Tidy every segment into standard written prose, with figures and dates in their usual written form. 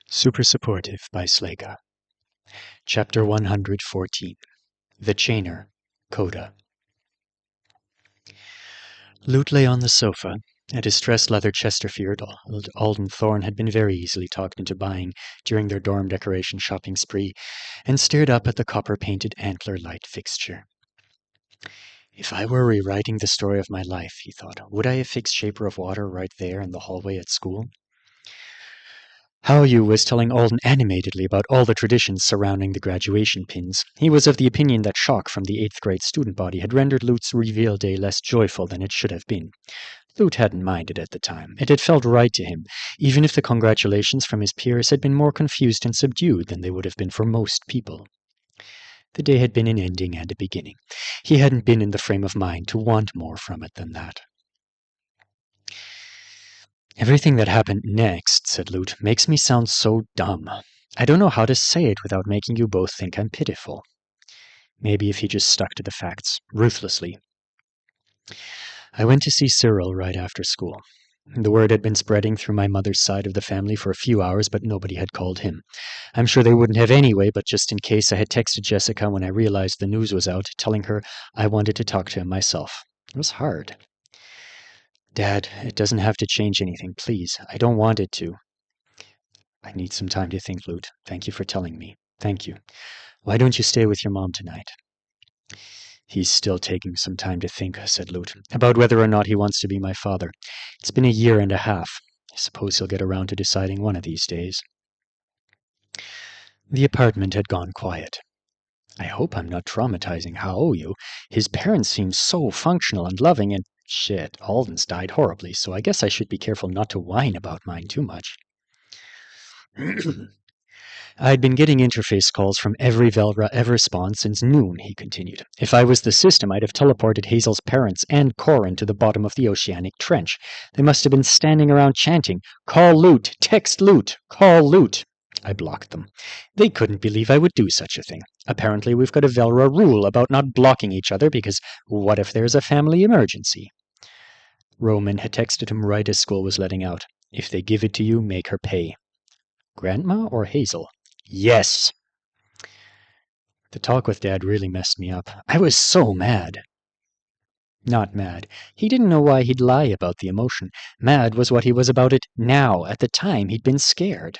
Super Supportive by Sleyca. Chapter 114. The Chainer, Coda. Lute lay on the sofa. A distressed leather Chesterfield Alden Thorne had been very easily talked into buying during their dorm decoration shopping spree, and stared up at the copper-painted antler light fixture. If I were rewriting the story of my life, he thought, would I have fixed Shaper of Water right there in the hallway at school? Hao-Yu was telling Alden animatedly about all the traditions surrounding the graduation pins. He was of the opinion that shock from the 8th grade student body had rendered Lute's reveal day less joyful than it should have been. Lute hadn't minded at the time. It had felt right to him, even if the congratulations from his peers had been more confused and subdued than they would have been for most people. The day had been an ending and a beginning. He hadn't been in the frame of mind to want more from it than that. Everything that happened next, said Lute, makes me sound so dumb. I don't know how to say it without making you both think I'm pitiful. Maybe if he just stuck to the facts, ruthlessly. I went to see Cyril right after school. The word had been spreading through my mother's side of the family for a few hours, but nobody had called him. I'm sure they wouldn't have anyway, but just in case, I had texted Jessica when I realized the news was out, telling her I wanted to talk to him myself. It was hard. Dad, it doesn't have to change anything, please. I don't want it to. I need some time to think, Lute. Thank you for telling me. Thank you. Why don't you stay with your mom tonight? He's still taking some time to think, said Lute, about whether or not he wants to be my father. It's been a year and a half. I suppose he'll get around to deciding one of these days. The apartment had gone quiet. I hope I'm not traumatizing Hao-Yu. His parents seem so functional and loving, and shit, Alden's died horribly, so I guess I should be careful not to whine about mine too much. I'd been getting interface calls from every Velra ever spawned since noon, he continued. If I was the system, I'd have teleported Hazel's parents and Corin to the bottom of the oceanic trench. They must have been standing around chanting, "Call Lute! Text Lute! Call Lute!" I blocked them. They couldn't believe I would do such a thing. Apparently we've got a Velra rule about not blocking each other because what if there's a family emergency? Roman had texted him right as school was letting out. If they give it to you, make her pay. Grandma or Hazel? Yes! The talk with Dad really messed me up. I was so mad. Not mad. He didn't know why he'd lie about the emotion. Mad was what he was about it now. At the time, he'd been scared.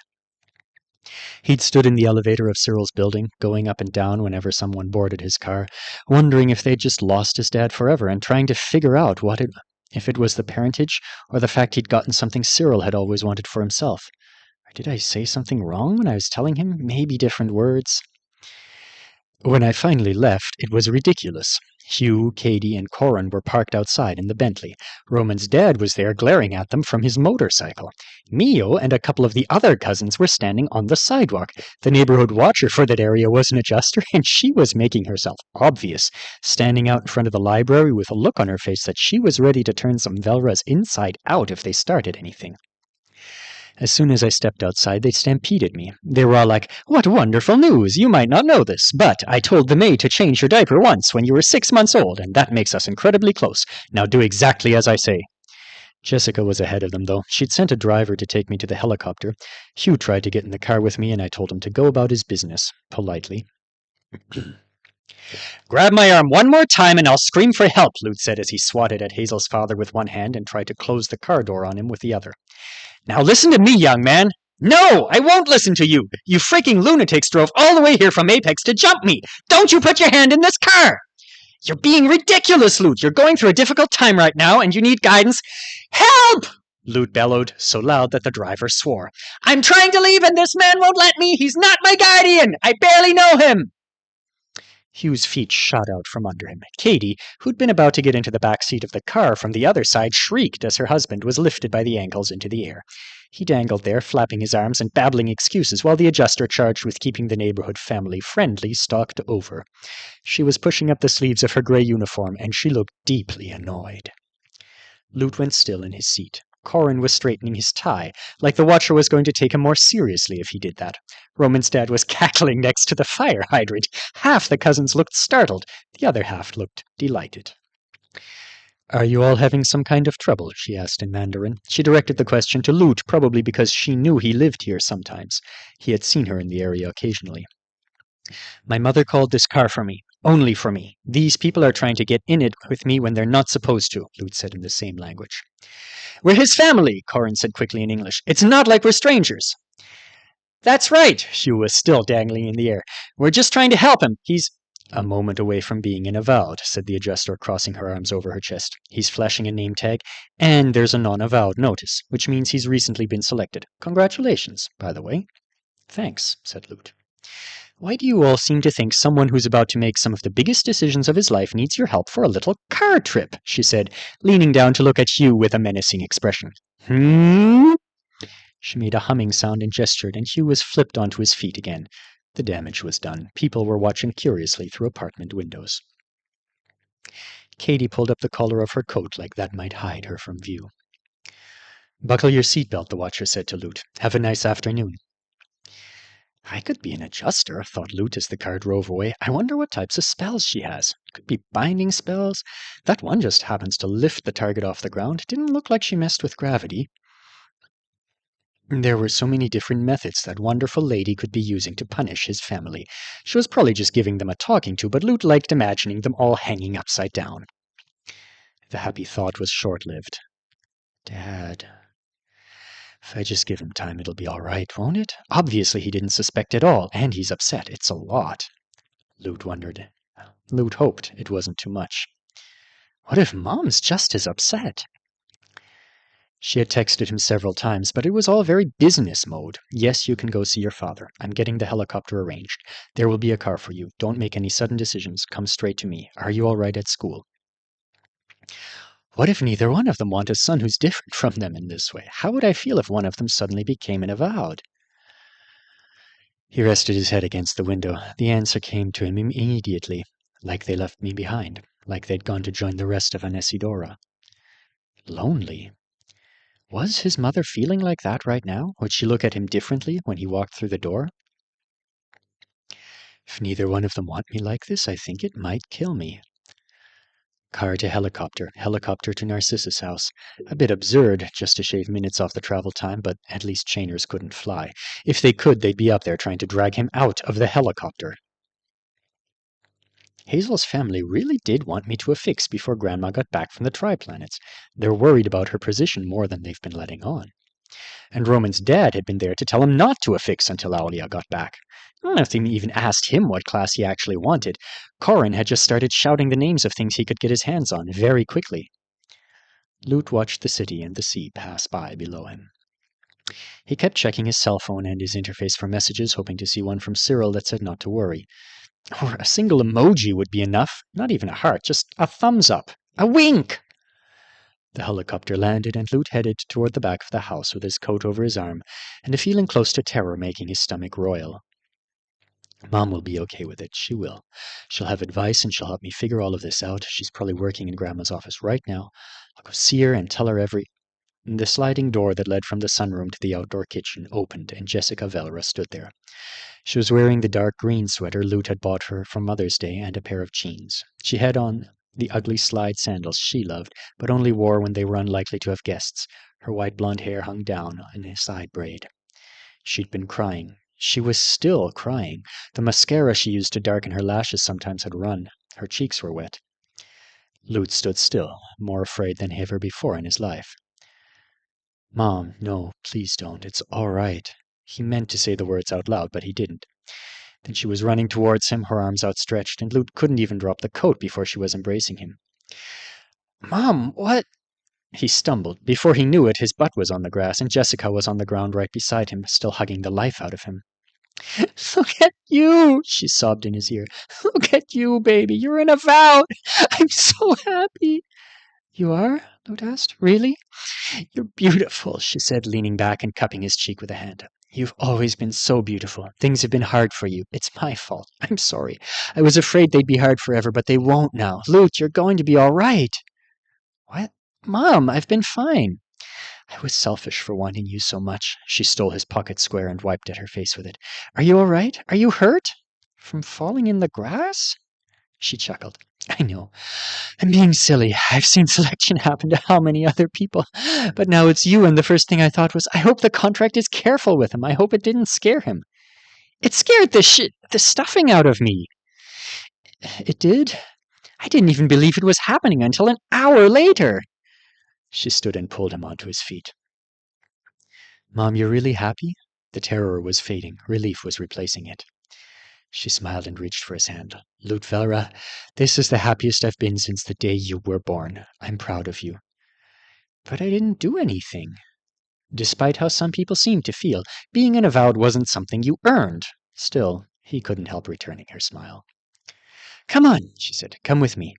He'd stood in the elevator of Cyril's building, going up and down whenever someone boarded his car, wondering if they'd just lost his dad forever and trying to figure out if it was the parentage or the fact he'd gotten something Cyril had always wanted for himself. Or did I say something wrong when I was telling him? Maybe different words. When I finally left, it was ridiculous. Hugh, Katie, and Corin were parked outside in the Bentley. Roman's dad was there glaring at them from his motorcycle. Mio and a couple of the other cousins were standing on the sidewalk. The neighborhood watcher for that area was an adjuster, and she was making herself obvious, standing out in front of the library with a look on her face that she was ready to turn some Velras inside out if they started anything. As soon as I stepped outside, they stampeded me. They were all like, "What wonderful news! You might not know this, but I told the maid to change your diaper once when you were 6 months old, and that makes us incredibly close. Now do exactly as I say." Jessica was ahead of them, though. She'd sent a driver to take me to the helicopter. Hugh tried to get in the car with me, and I told him to go about his business, politely. "Grab my arm one more time and I'll scream for help," Lute said as he swatted at Hazel's father with one hand and tried to close the car door on him with the other. "Now listen to me, young man." "No, I won't listen to you. You freaking lunatics drove all the way here from Apex to jump me. Don't you put your hand in this car." "You're being ridiculous, Lute. You're going through a difficult time right now and you need guidance." "Help!" Lute bellowed, so loud that the driver swore. "I'm trying to leave and this man won't let me. He's not my guardian. I barely know him." Hugh's feet shot out from under him. Katie, who'd been about to get into the back seat of the car from the other side, shrieked as her husband was lifted by the ankles into the air. He dangled there, flapping his arms and babbling excuses, while the adjuster charged with keeping the neighborhood family-friendly stalked over. She was pushing up the sleeves of her gray uniform, and she looked deeply annoyed. Lute went still in his seat. Corin was straightening his tie, like the watcher was going to take him more seriously if he did that. Roman's dad was cackling next to the fire hydrant. Half the cousins looked startled. The other half looked delighted. Are you all having some kind of trouble? She asked in Mandarin. She directed the question to Lute, probably because she knew he lived here sometimes. He had seen her in the area occasionally. My mother called this car for me. Only for me. These people are trying to get in it with me when they're not supposed to, Lute said in the same language. We're his family, Corin said quickly in English. It's not like we're strangers. That's right, Shu was still dangling in the air. We're just trying to help him. He's a moment away from being an avowed, said the adjuster, crossing her arms over her chest. He's flashing a name tag, and there's a non-avowed notice, which means he's recently been selected. Congratulations, by the way. Thanks, said Lute. Why do you all seem to think someone who's about to make some of the biggest decisions of his life needs your help for a little car trip? She said, leaning down to look at Hugh with a menacing expression. She made a humming sound and gestured, and Hugh was flipped onto his feet again. The damage was done. People were watching curiously through apartment windows. Katie pulled up the collar of her coat like that might hide her from view. Buckle your seatbelt, the watcher said to Lute. Have a nice afternoon. I could be an adjuster, thought Lute as the car drove away. I wonder what types of spells she has. Could be binding spells. That one just happens to lift the target off the ground. Didn't look like she messed with gravity. There were so many different methods that wonderful lady could be using to punish his family. She was probably just giving them a talking to, but Lute liked imagining them all hanging upside down. The happy thought was short-lived. Dad. If I just give him time, it'll be all right, won't it? Obviously he didn't suspect at all, and he's upset. It's a lot. Lute wondered. Lute hoped it wasn't too much. What if Mom's just as upset? She had texted him several times, but it was all very business mode. Yes, you can go see your father. I'm getting the helicopter arranged. There will be a car for you. Don't make any sudden decisions. Come straight to me. Are you all right at school? What if neither one of them want a son who's different from them in this way? How would I feel if one of them suddenly became an avowed? He rested his head against the window. The answer came to him immediately. Like they left me behind. Like they'd gone to join the rest of Anesidora. Lonely. Was his mother feeling like that right now? Would she look at him differently when he walked through the door? If neither one of them want me like this, I think it might kill me. Car to helicopter, helicopter to Narcissus' house. A bit absurd, just to shave minutes off the travel time, but at least chainers couldn't fly. If they could, they'd be up there trying to drag him out of the helicopter. Hazel's family really did want me to affix before Grandma got back from the Tri-Planets. They're worried about her position more than they've been letting on. And Roman's dad had been there to tell him not to affix until Aulia got back. I don't know if they even asked him what class he actually wanted. Corin had just started shouting the names of things he could get his hands on very quickly. Lute watched the city and the sea pass by below him. He kept checking his cell phone and his interface for messages, hoping to see one from Cyril that said not to worry. Or a single emoji would be enough. Not even a heart, just a thumbs up. A wink! The helicopter landed, and Lute headed toward the back of the house with his coat over his arm, and a feeling close to terror making his stomach roil. Mom will be okay with it. She will. She'll have advice, and she'll help me figure all of this out. She's probably working in Grandma's office right now. I'll go see her and tell her every... The sliding door that led from the sunroom to the outdoor kitchen opened, and Jessica Velra stood there. She was wearing the dark green sweater Lute had bought her for Mother's Day and a pair of jeans. She had on the ugly slide sandals she loved, but only wore when they were unlikely to have guests. Her white blonde hair hung down in a side braid. She'd been crying. She was still crying. The mascara she used to darken her lashes sometimes had run. Her cheeks were wet. Lute stood still, more afraid than ever before in his life. Mom, no, please don't. It's all right. He meant to say the words out loud, but he didn't. Then she was running towards him, her arms outstretched, and Lute couldn't even drop the coat before she was embracing him. Mom, what? He stumbled. Before he knew it, his butt was on the grass, and Jessica was on the ground right beside him, still hugging the life out of him. Look at you, she sobbed in his ear. Look at you, baby. You're an avowed. I'm so happy. You are? Lute asked. Really? You're beautiful, she said, leaning back and cupping his cheek with a hand. You've always been so beautiful. Things have been hard for you. It's my fault. I'm sorry. I was afraid they'd be hard forever, but they won't now. Lute, you're going to be all right. What? Mom, I've been fine. I was selfish for wanting you so much. She stole his pocket square and wiped at her face with it. Are you all right? Are you hurt? From falling in the grass? She chuckled. I know. I'm being silly. I've seen selection happen to how many other people. But now it's you, and the first thing I thought was, I hope the contract is careful with him. I hope it didn't scare him. It scared the stuffing out of me. It did? I didn't even believe it was happening until an hour later. She stood and pulled him onto his feet. Mom, you're really happy? The terror was fading. Relief was replacing it. She smiled and reached for his hand. Lutvelra, this is the happiest I've been since the day you were born. I'm proud of you. But I didn't do anything. Despite how some people seem to feel, being an avowed wasn't something you earned. Still, he couldn't help returning her smile. Come on, she said. Come with me.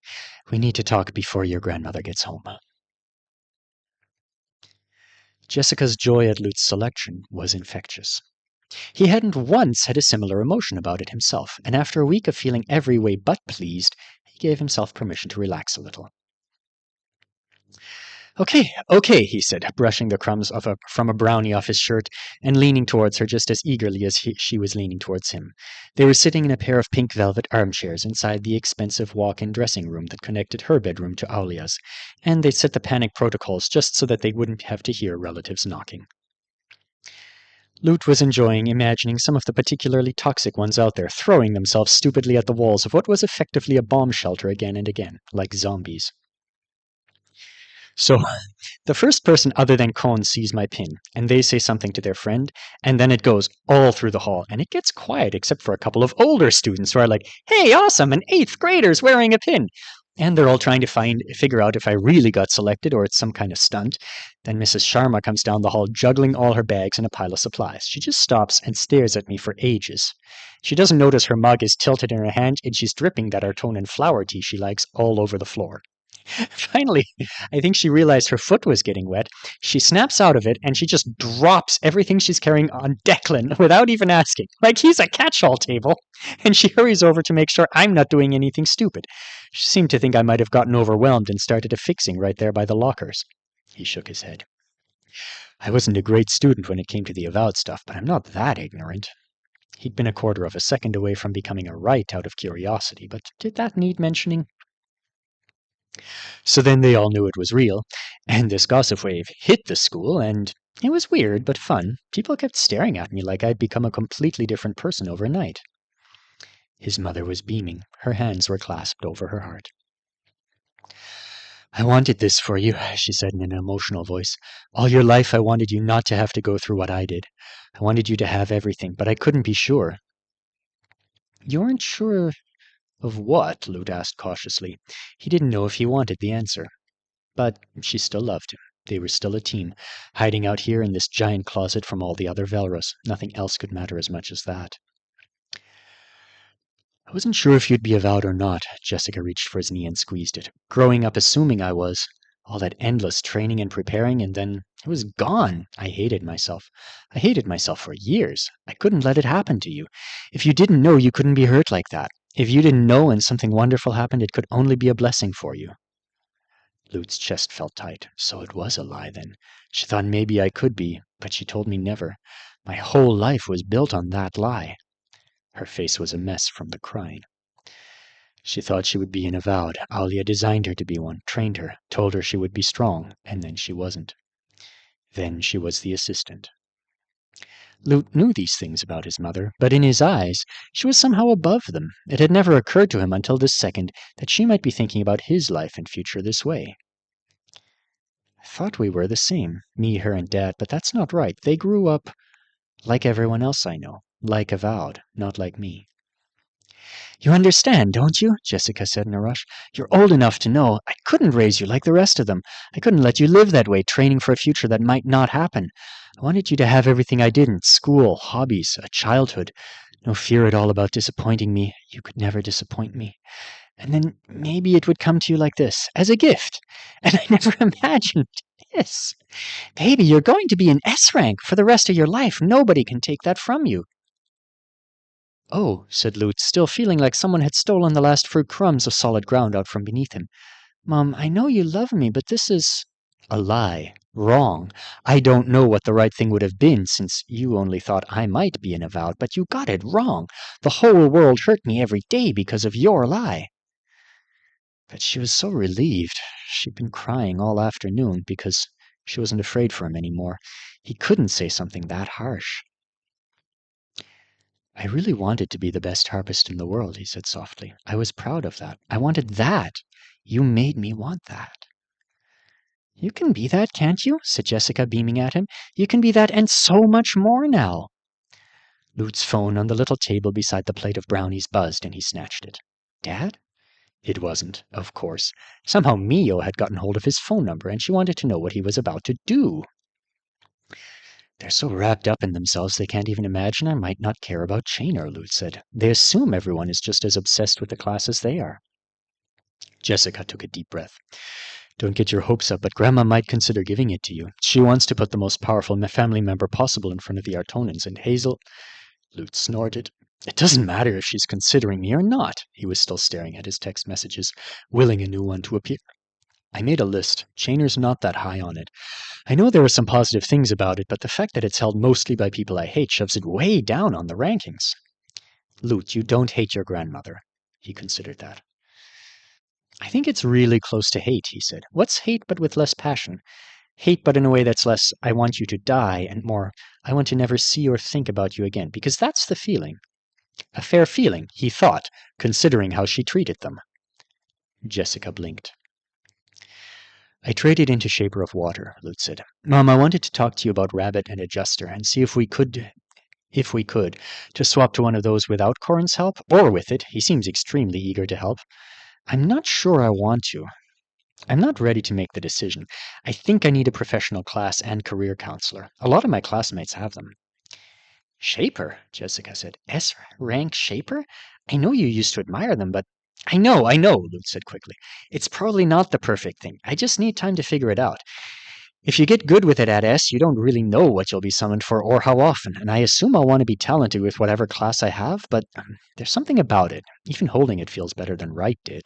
We need to talk before your grandmother gets home. Jessica's joy at Lut's selection was infectious. He hadn't once had a similar emotion about it himself, and after a week of feeling every way but pleased, he gave himself permission to relax a little. Okay, he said, brushing the crumbs from a brownie off his shirt and leaning towards her just as eagerly as she was leaning towards him. They were sitting in a pair of pink velvet armchairs inside the expensive walk-in dressing room that connected her bedroom to Aulia's, and they'd set the panic protocols just so that they wouldn't have to hear relatives knocking. Lut was enjoying imagining some of the particularly toxic ones out there throwing themselves stupidly at the walls of what was effectively a bomb shelter again and again, like zombies. So, the first person other than Cohn sees my pin, and they say something to their friend, and then it goes all through the hall, and it gets quiet except for a couple of older students who are like, hey, awesome, an 8th grader's wearing a pin. And they're all trying to figure out if I really got selected or it's some kind of stunt. Then Mrs. Sharma comes down the hall juggling all her bags and a pile of supplies. She just stops and stares at me for ages. She doesn't notice her mug is tilted in her hand and she's dripping that Artonan flower tea she likes all over the floor. Finally, I think she realized her foot was getting wet. She snaps out of it and she just drops everything she's carrying on Declan without even asking, like he's a catch-all table. And she hurries over to make sure I'm not doing anything stupid. She seemed to think I might have gotten overwhelmed and started a fixing right there by the lockers. He shook his head. I wasn't a great student when it came to the avowed stuff, but I'm not that ignorant. He'd been a quarter of a second away from becoming a right out of curiosity, but did that need mentioning? So then they all knew it was real, and this gossip wave hit the school, and it was weird but fun. People kept staring at me like I'd become a completely different person overnight. His mother was beaming. Her hands were clasped over her heart. I wanted this for you, she said in an emotional voice. All your life I wanted you not to have to go through what I did. I wanted you to have everything, but I couldn't be sure. You aren't sure of what? Lut asked cautiously. He didn't know if he wanted the answer. But she still loved him. They were still a team, hiding out here in this giant closet from all the other Velras. Nothing else could matter as much as that. I wasn't sure if you'd be avowed or not. Jessica reached for his knee and squeezed it. Growing up assuming I was. All that endless training and preparing, and then it was gone. I hated myself. I hated myself for years. I couldn't let it happen to you. If you didn't know, you couldn't be hurt like that. If you didn't know and something wonderful happened, it could only be a blessing for you. Lut's chest felt tight. So it was a lie, then. She thought maybe I could be, but she told me never. My whole life was built on that lie. Her face was a mess from the crying. She thought she would be an avowed. Aulia designed her to be one, trained her, told her she would be strong, and then she wasn't. Then she was the assistant. Lut knew these things about his mother, but in his eyes, she was somehow above them. It had never occurred to him until this second that she might be thinking about his life and future this way. I thought we were the same, me, her, and Dad, but that's not right. They grew up like everyone else I know, like avowed, not like me. You understand, don't you? Jessica said in a rush. You're old enough to know I couldn't raise you like the rest of them. I couldn't let you live that way, training for a future that might not happen. I wanted you to have everything I didn't, school, hobbies, a childhood. No fear at all about disappointing me. You could never disappoint me. And then maybe it would come to you like this, as a gift. And I never imagined this. Baby, you're going to be an S rank for the rest of your life. Nobody can take that from you. Oh, said Lut, still feeling like someone had stolen the last few crumbs of solid ground out from beneath him. Mom, I know you love me, but this is a lie. Wrong. I don't know what the right thing would have been, since you only thought I might be an avowed, but you got it wrong. The whole world hurt me every day because of your lie. But she was so relieved. She'd been crying all afternoon because she wasn't afraid for him anymore. He couldn't say something that harsh. I really wanted to be the best harpist in the world, he said softly. I was proud of that. I wanted that. You made me want that. You can be that, can't you? Said Jessica, beaming at him. You can be that and so much more now. Lute's phone on the little table beside the plate of brownies buzzed, and he snatched it. Dad? It wasn't, of course. Somehow Mio had gotten hold of his phone number, and she wanted to know what he was about to do. They're so wrapped up in themselves they can't even imagine I might not care about Chainer, Lute said. They assume everyone is just as obsessed with the class as they are. Jessica took a deep breath. Don't get your hopes up, but Grandma might consider giving it to you. She wants to put the most powerful family member possible in front of the Artonans, and Hazel... Lute snorted. It doesn't matter if she's considering me or not. He was still staring at his text messages, willing a new one to appear. I made a list. Chainer's not that high on it. I know there are some positive things about it, but the fact that it's held mostly by people I hate shoves it way down on the rankings. Lute, you don't hate your grandmother. He considered that. I think it's really close to hate, he said. What's hate but with less passion? Hate but in a way that's less, I want you to die, and more, I want to never see or think about you again, because that's the feeling. A fair feeling, he thought, considering how she treated them. Jessica blinked. I traded into Shaper of Water, Lute said. Mom, I wanted to talk to you about Rabbit and Adjuster and see if we could, to swap to one of those without Corin's help, or with it. He seems extremely eager to help. I'm not sure I want to. I'm not ready to make the decision. I think I need a professional class and career counselor. A lot of my classmates have them. Shaper, Jessica said. S-rank Shaper? I know you used to admire them, but... I know, Lute said quickly. It's probably not the perfect thing. I just need time to figure it out. If you get good with it at S, you don't really know what you'll be summoned for or how often, and I assume I'll want to be talented with whatever class I have, but there's something about it. Even holding it feels better than Wright did.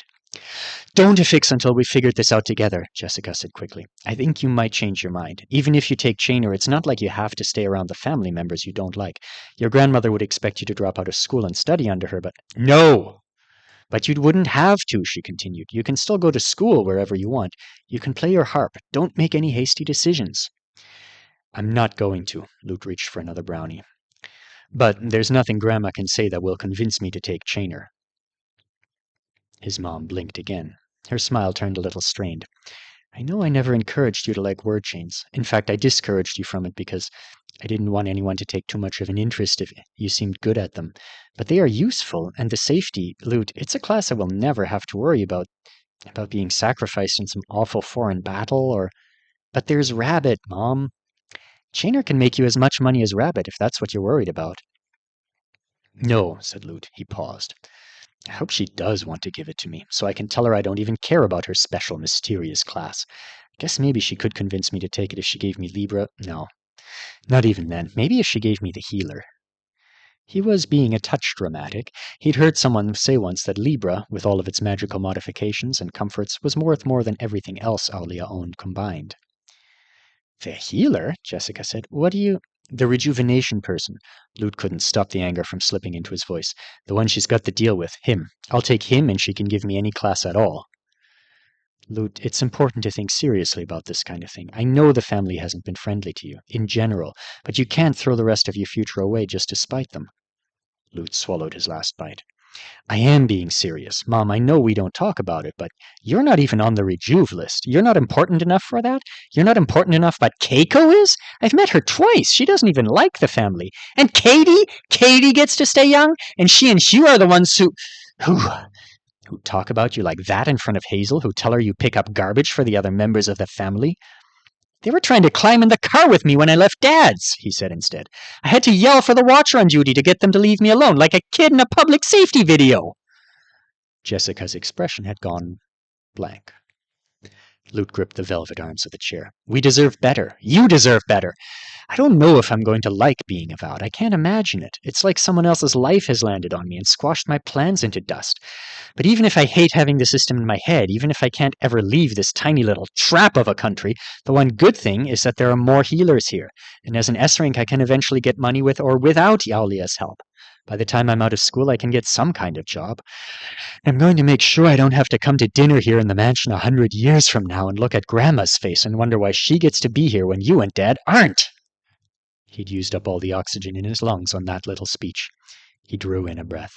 Don't affix until we've figured this out together, Jessica said quickly. I think you might change your mind. Even if you take Chainer, it's not like you have to stay around the family members you don't like. Your grandmother would expect you to drop out of school and study under her, but... No! But you wouldn't have to, she continued. You can still go to school wherever you want. You can play your harp. Don't make any hasty decisions. I'm not going to. Lute reached for another brownie. But there's nothing Grandma can say that will convince me to take Chainer. His mom blinked again. Her smile turned a little strained. I know I never encouraged you to like word chains. In fact, I discouraged you from it because I didn't want anyone to take too much of an interest if you seemed good at them. But they are useful, and the safety, Lute, it's a class I will never have to worry about being sacrificed in some awful foreign battle, or... But there's Rabbit, Mom. Chainer can make you as much money as Rabbit, if that's what you're worried about. No, said Lute. He paused. I hope she does want to give it to me, so I can tell her I don't even care about her special, mysterious class. I guess maybe she could convince me to take it if she gave me Libra. No, not even then. Maybe if she gave me the healer. He was being a touch dramatic. He'd heard someone say once that Libra, with all of its magical modifications and comforts, was worth more than everything else Aulia owned combined. The healer? Jessica said. What do you... The rejuvenation person. Lute couldn't stop the anger from slipping into his voice. The one she's got to deal with. Him. I'll take him and she can give me any class at all. Lute, it's important to think seriously about this kind of thing. I know the family hasn't been friendly to you, in general, but you can't throw the rest of your future away just to spite them. Lute swallowed his last bite. I am being serious. Mom, I know we don't talk about it, but you're not even on the Rejuve list. You're not important enough for that? You're not important enough, but Keiko is? I've met her twice. She doesn't even like the family. And Katie? Katie gets to stay young? And she and Hugh are the ones who talk about you like that in front of Hazel, who tell her you pick up garbage for the other members of the family? They were trying to climb in the car with me when I left Dad's, he said instead. I had to yell for the watcher on duty to get them to leave me alone, like a kid in a public safety video. Jessica's expression had gone blank. Lute gripped the velvet arms of the chair. We deserve better. You deserve better. I don't know if I'm going to like being avowed. I can't imagine it. It's like someone else's life has landed on me and squashed my plans into dust. But even if I hate having the system in my head, even if I can't ever leave this tiny little trap of a country, the one good thing is that there are more healers here, and as an S rank I can eventually get money with or without Yaulia's help. By the time I'm out of school, I can get some kind of job. I'm going to make sure I don't have to come to dinner here in the mansion 100 years from now and look at Grandma's face and wonder why she gets to be here when you and Dad aren't." He'd used up all the oxygen in his lungs on that little speech. He drew in a breath.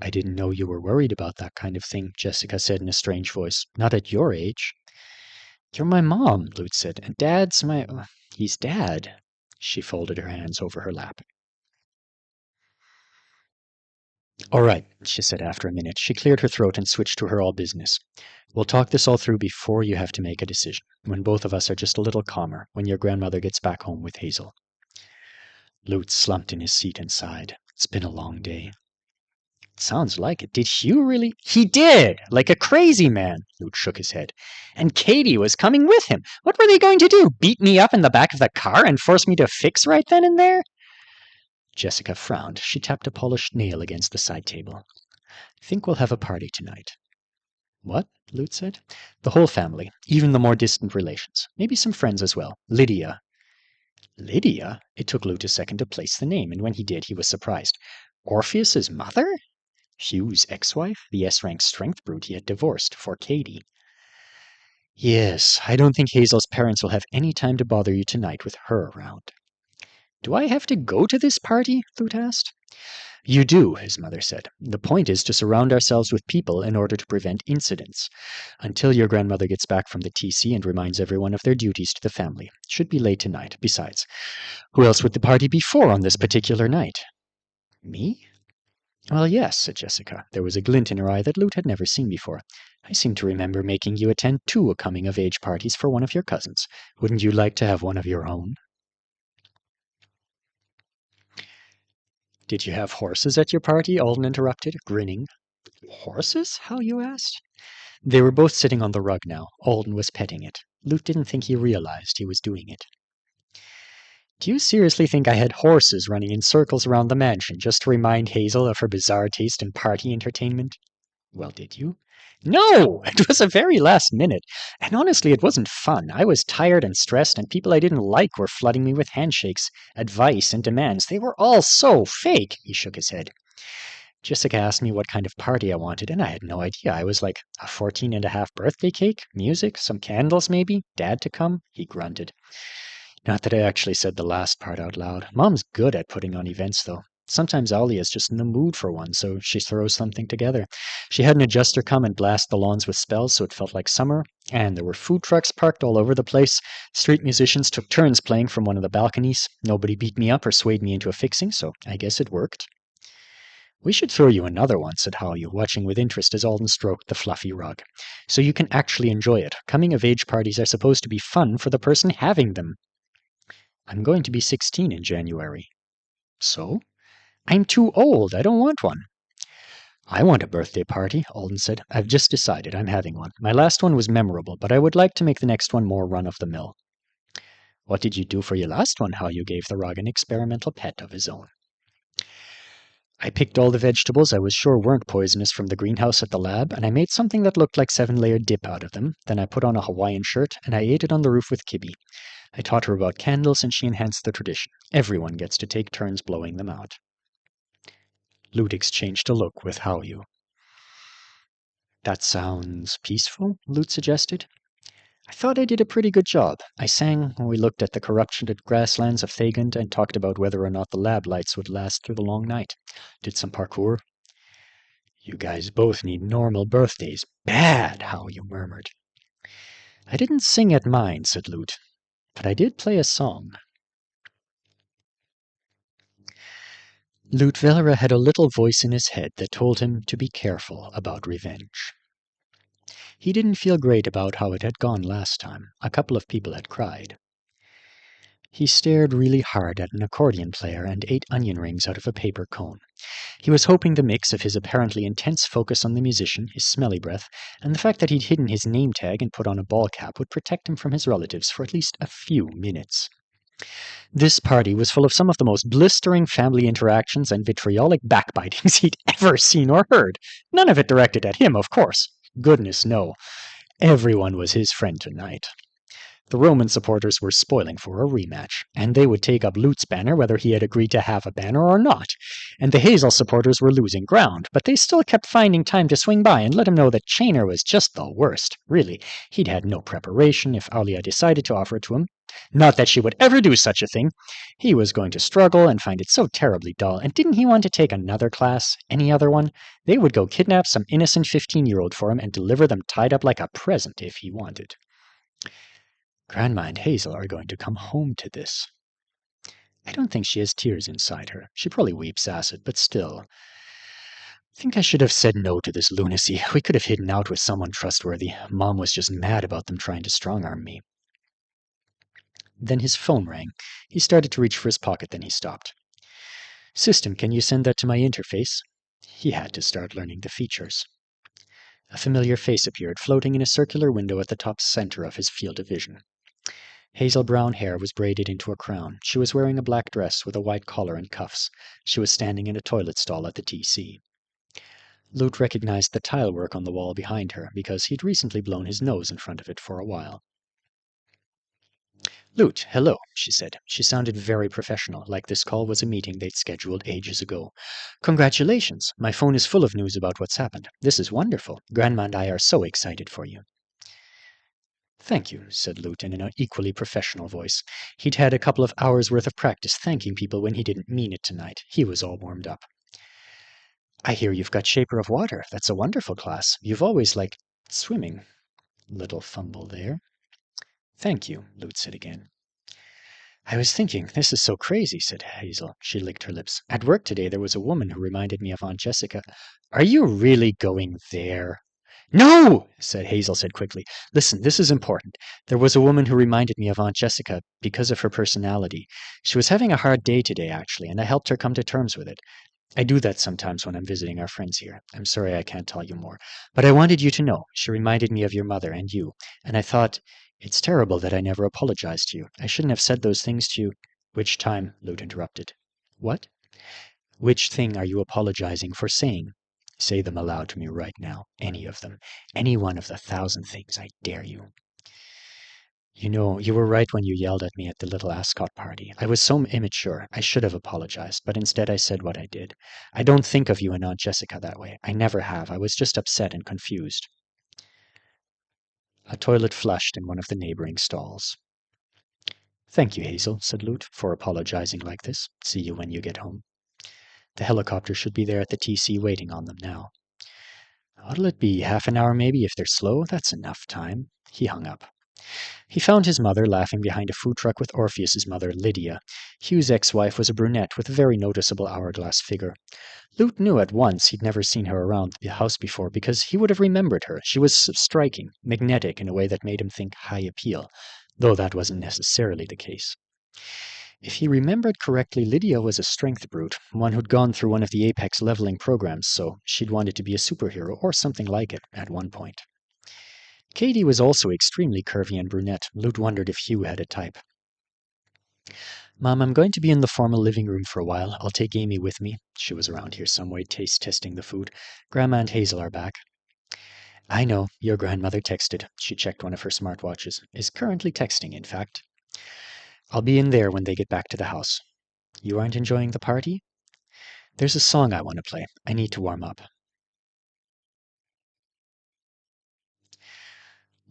"I didn't know you were worried about that kind of thing," Jessica said in a strange voice. "Not at your age." "You're my mom," Lute said, "and Dad's my... he's Dad." She folded her hands over her lap. "All right," she said after a minute. She cleared her throat and switched to her all business. "We'll talk this all through before you have to make a decision, when both of us are just a little calmer, when your grandmother gets back home with Hazel." Lute slumped in his seat and sighed. "It's been a long day." "It sounds like it. Did Hugh really—" "He did! Like a crazy man!" Lute shook his head. "And Katie was coming with him. What were they going to do? Beat me up in the back of the car and force me to fix right then and there?" Jessica frowned. She tapped a polished nail against the side table. "I think we'll have a party tonight." "What?" Lute said. "The whole family, even the more distant relations. Maybe some friends as well. Lydia." Lydia? It took Lute a second to place the name, and when he did, he was surprised. Orpheus's mother? Hugh's ex-wife? The S-rank strength brute he had divorced for Katie. "Yes, I don't think Hazel's parents will have any time to bother you tonight with her around." "Do I have to go to this party?" Lute asked. "You do," his mother said. "The point is to surround ourselves with people in order to prevent incidents. Until your grandmother gets back from the TC and reminds everyone of their duties to the family. It should be late tonight. Besides, who else would the party be for on this particular night?" "Me?" "Well, yes," said Jessica. There was a glint in her eye that Lute had never seen before. "I seem to remember making you attend 2 coming-of-age parties for one of your cousins. Wouldn't you like to have one of your own?" "Did you have horses at your party?" Alden interrupted, grinning. "Horses? How, you asked?" They were both sitting on the rug now. Alden was petting it. Lute didn't think he realized he was doing it. "Do you seriously think I had horses running in circles around the mansion just to remind Hazel of her bizarre taste in party entertainment?" "Well, did you?" "No! It was a very last minute. And honestly, it wasn't fun. I was tired and stressed, and people I didn't like were flooding me with handshakes, advice, and demands. They were all so fake." He shook his head. "Jessica asked me what kind of party I wanted, and I had no idea. I was like, a 14-and-a-half birthday cake? Music? Some candles, maybe? Dad to come?" He grunted. Not that I actually said the last part out loud. Mom's good at putting on events, though. Sometimes Alia's just in the mood for one, so she throws something together. She had an adjuster come and blast the lawns with spells so it felt like summer, and there were food trucks parked all over the place. Street musicians took turns playing from one of the balconies. Nobody beat me up or swayed me into a fixing, so I guess it worked. "We should throw you another one," said Hallyu, watching with interest as Alden stroked the fluffy rug. "So you can actually enjoy it. Coming-of-age parties are supposed to be fun for the person having them." "I'm going to be 16 in January." "So?" "I'm too old. I don't want one." "I want a birthday party," Alden said. "I've just decided. I'm having one. My last one was memorable, but I would like to make the next one more run-of-the-mill." "What did you do for your last one?" Hallyu gave the rug an experimental pet of his own. "I picked all the vegetables I was sure weren't poisonous from the greenhouse at the lab, and I made something that looked like 7-layer dip out of them. Then I put on a Hawaiian shirt, and I ate it on the roof with Kibby. I taught her about candles, and she enhanced the tradition. Everyone gets to take turns blowing them out." Lute exchanged a look with Hallyu. "That sounds peaceful," Lute suggested. "I thought I did a pretty good job. I sang, we looked at the corrupted grasslands of Thagund, and talked about whether or not the lab lights would last through the long night. Did some parkour." "You guys both need normal birthdays. Bad," Hallyu murmured. "I didn't sing at mine," said Lute, "but I did play a song." Lute Velera had a little voice in his head that told him to be careful about revenge. He didn't feel great about how it had gone last time. A couple of people had cried. He stared really hard at an accordion player and ate onion rings out of a paper cone. He was hoping the mix of his apparently intense focus on the musician, his smelly breath, and the fact that he'd hidden his name tag and put on a ball cap would protect him from his relatives for at least a few minutes. This party was full of some of the most blistering family interactions and vitriolic backbitings he'd ever seen or heard. None of it directed at him, of course. Goodness, no. Everyone was his friend tonight. The Roman supporters were spoiling for a rematch, and they would take up Lute's banner whether he had agreed to have a banner or not. And the Hazel supporters were losing ground, but they still kept finding time to swing by and let him know that Chainer was just the worst. Really, he'd had no preparation if Alia decided to offer it to him. Not that she would ever do such a thing. He was going to struggle and find it so terribly dull, and didn't he want to take another class? Any other one? They would go kidnap some innocent 15-year-old for him and deliver them tied up like a present if he wanted. Grandma and Hazel are going to come home to this. I don't think she has tears inside her. She probably weeps acid, but still. I think I should have said no to this lunacy. We could have hidden out with someone trustworthy. Mom was just mad about them trying to strong-arm me. Then his phone rang. He started to reach for his pocket, then he stopped. System, can you send that to my interface? He had to start learning the features. A familiar face appeared, floating in a circular window at the top center of his field of vision. Hazel brown hair was braided into a crown. She was wearing a black dress with a white collar and cuffs. She was standing in a toilet stall at the TC. Lute recognized the tile work on the wall behind her because he'd recently blown his nose in front of it for a while. Lute, hello, she said. She sounded very professional, like this call was a meeting they'd scheduled ages ago. Congratulations! My phone is full of news about what's happened. This is wonderful. Grandma and I are so excited for you. Thank you, said Lute in an equally professional voice. He'd had a couple of hours' worth of practice thanking people when he didn't mean it tonight. He was all warmed up. I hear you've got Shaper of Water. That's a wonderful class. You've always liked swimming. Little fumble there. Thank you, Lute said again. I was thinking, this is so crazy, said Hazel. She licked her lips. At work today there was a woman who reminded me of Aunt Jessica. Are you really going there? No, Hazel said quickly. Listen, this is important. There was a woman who reminded me of Aunt Jessica because of her personality. She was having a hard day today, actually, and I helped her come to terms with it. I do that sometimes when I'm visiting our friends here. I'm sorry I can't tell you more. But I wanted you to know. She reminded me of your mother and you. And I thought, it's terrible that I never apologized to you. I shouldn't have said those things to you. Which time? Lute interrupted. What? Which thing are you apologizing for saying? Say them aloud to me right now. Any of them. Any one of the 1,000 things, I dare you. You know, you were right when you yelled at me at the little Ascot party. I was so immature. I should have apologized, but instead I said what I did. I don't think of you and Aunt Jessica that way. I never have. I was just upset and confused. A toilet flushed in one of the neighboring stalls. Thank you, Hazel, said Lute, for apologizing like this. See you when you get home. The helicopter should be there at the TC waiting on them now. What'll it be, half an hour maybe if they're slow? That's enough time. He hung up. He found his mother laughing behind a food truck with Orpheus's mother, Lydia. Hugh's ex-wife was a brunette with a very noticeable hourglass figure. Lute knew at once he'd never seen her around the house before because he would have remembered her. She was striking, magnetic in a way that made him think high appeal, though that wasn't necessarily the case. If he remembered correctly, Lydia was a strength brute, one who'd gone through one of the Apex leveling programs, so she'd wanted to be a superhero or something like it at one point. Katie was also extremely curvy and brunette. Lute wondered if Hugh had a type. Mom, I'm going to be in the formal living room for a while. I'll take Amy with me. She was around here some way, taste testing the food. Grandma and Hazel are back. I know, your grandmother texted. She checked one of her smartwatches. Is currently texting, in fact. I'll be in there when they get back to the house. You aren't enjoying the party? There's a song I want to play. I need to warm up.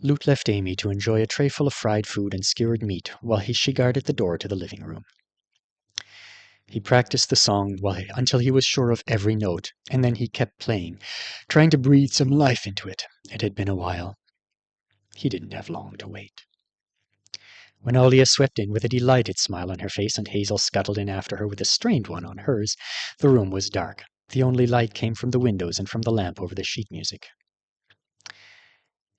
Lute left Amy to enjoy a trayful of fried food and skewered meat while she guarded the door to the living room. He practiced the song until he was sure of every note, and then he kept playing, trying to breathe some life into it. It had been a while. He didn't have long to wait. When Olia swept in with a delighted smile on her face and Hazel scuttled in after her with a strained one on hers, the room was dark. The only light came from the windows and from the lamp over the sheet music.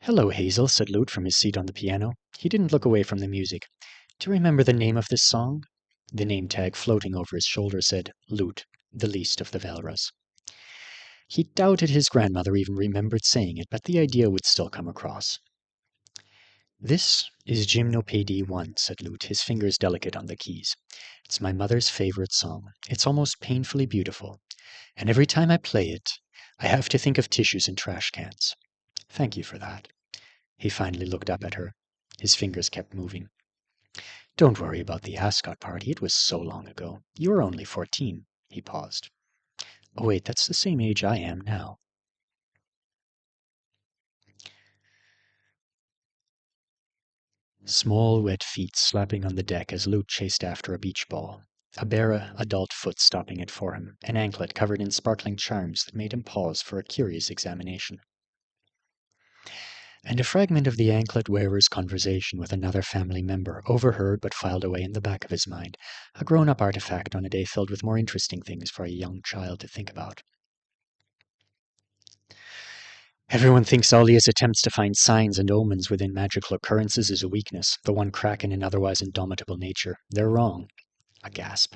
Hello, Hazel, said Lute from his seat on the piano. He didn't look away from the music. Do you remember the name of this song? The name tag floating over his shoulder said, Lute, the least of the Velras. He doubted his grandmother even remembered saying it, but the idea would still come across. This is Gymnopédie 1, said Lute, his fingers delicate on the keys. It's my mother's favorite song. It's almost painfully beautiful. And every time I play it, I have to think of tissues and trash cans. Thank you for that. He finally looked up at her. His fingers kept moving. Don't worry about the Ascot party. It was so long ago. You were only 14. He paused. Oh, wait, that's the same age I am now. Small, wet feet slapping on the deck as Luke chased after a beach ball. A bare adult foot stopping it for him, an anklet covered in sparkling charms that made him pause for a curious examination. And a fragment of the anklet wearer's conversation with another family member, overheard but filed away in the back of his mind, a grown-up artifact on a day filled with more interesting things for a young child to think about. Everyone thinks Alia's attempts to find signs and omens within magical occurrences is a weakness, the one crack in an otherwise indomitable nature. They're wrong. A gasp.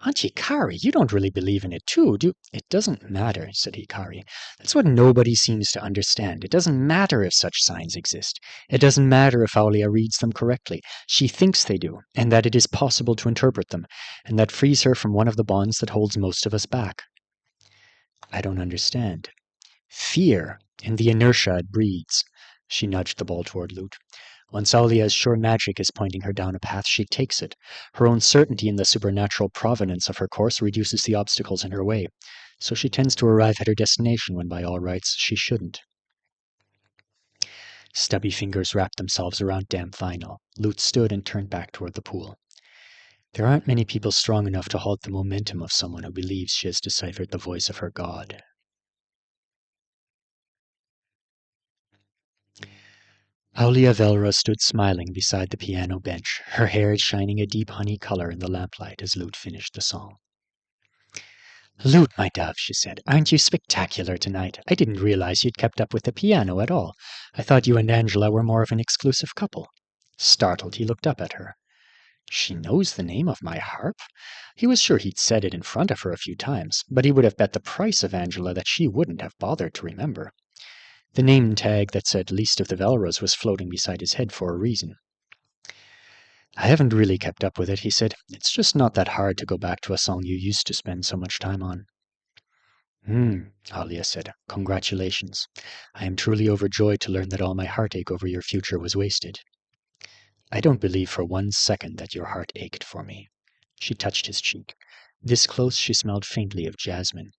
Aunt Hikari, you don't really believe in it too, do you? It doesn't matter, said Hikari. That's what nobody seems to understand. It doesn't matter if such signs exist. It doesn't matter if Aulia reads them correctly. She thinks they do, and that it is possible to interpret them, and that frees her from one of the bonds that holds most of us back. I don't understand. Fear, and the inertia it breeds. She nudged the ball toward Lute. Once Alia's sure magic is pointing her down a path, she takes it. Her own certainty in the supernatural provenance of her course reduces the obstacles in her way, so she tends to arrive at her destination when by all rights she shouldn't. Stubby fingers wrapped themselves around damp vinyl. Lute stood and turned back toward the pool. There aren't many people strong enough to halt the momentum of someone who believes she has deciphered the voice of her god. Aulia Velra stood smiling beside the piano bench, her hair shining a deep honey color in the lamplight as Lute finished the song. Lute, my dove, she said, aren't you spectacular tonight? I didn't realize you'd kept up with the piano at all. I thought you and Angela were more of an exclusive couple. Startled, he looked up at her. She knows the name of my harp? He was sure he'd said it in front of her a few times, but he would have bet the price of Angela that she wouldn't have bothered to remember. The name tag that said least of the Velras was floating beside his head for a reason. I haven't really kept up with it, he said. It's just not that hard to go back to a song you used to spend so much time on. Aulia said. Congratulations. I am truly overjoyed to learn that all my heartache over your future was wasted. I don't believe for 1 second that your heart ached for me. She touched his cheek. This close she smelled faintly of jasmine.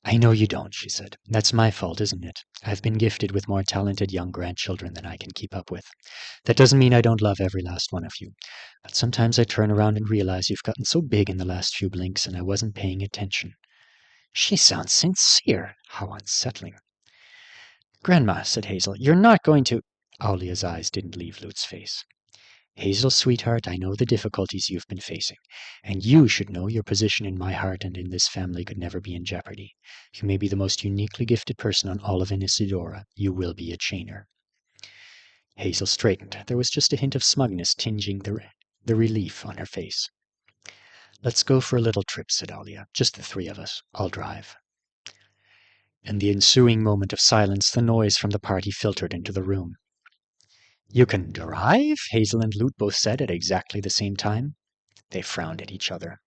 I know you don't, she said. That's my fault, isn't it? I've been gifted with more talented young grandchildren than I can keep up with. That doesn't mean I don't love every last one of you. But sometimes I turn around and realize you've gotten so big in the last few blinks and I wasn't paying attention. She sounds sincere. How unsettling. Grandma, said Hazel, you're not going to... Aulia's eyes didn't leave Lute's face. Hazel, sweetheart, I know the difficulties you've been facing, and you should know your position in my heart and in this family could never be in jeopardy. You may be the most uniquely gifted person on all of Isidora. You will be a chainer. Hazel straightened. There was just a hint of smugness tinging the relief on her face. Let's go for a little trip, said Aulia. Just the 3 of us. I'll drive. In the ensuing moment of silence, the noise from the party filtered into the room. You can drive? Hazel and Lute both said at exactly the same time. They frowned at each other.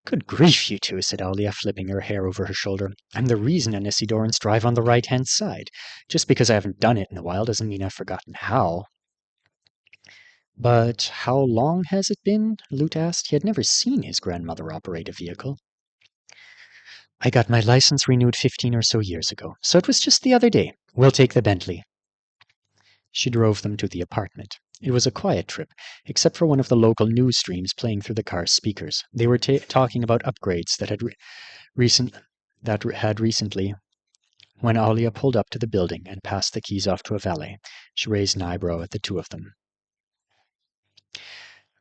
Good grief, you two, said Aulia, flipping her hair over her shoulder. I'm the reason Isidorans drive on the right-hand side. Just because I haven't done it in a while doesn't mean I've forgotten how. But how long has it been? Lute asked. He had never seen his grandmother operate a vehicle. I got my license renewed 15 or so years ago, so it was just the other day. We'll take the Bentley. She drove them to the apartment. It was a quiet trip, except for one of the local news streams playing through the car's speakers. They were talking about upgrades that had recently. When Aulia pulled up to the building and passed the keys off to a valet, she raised an eyebrow at the two of them.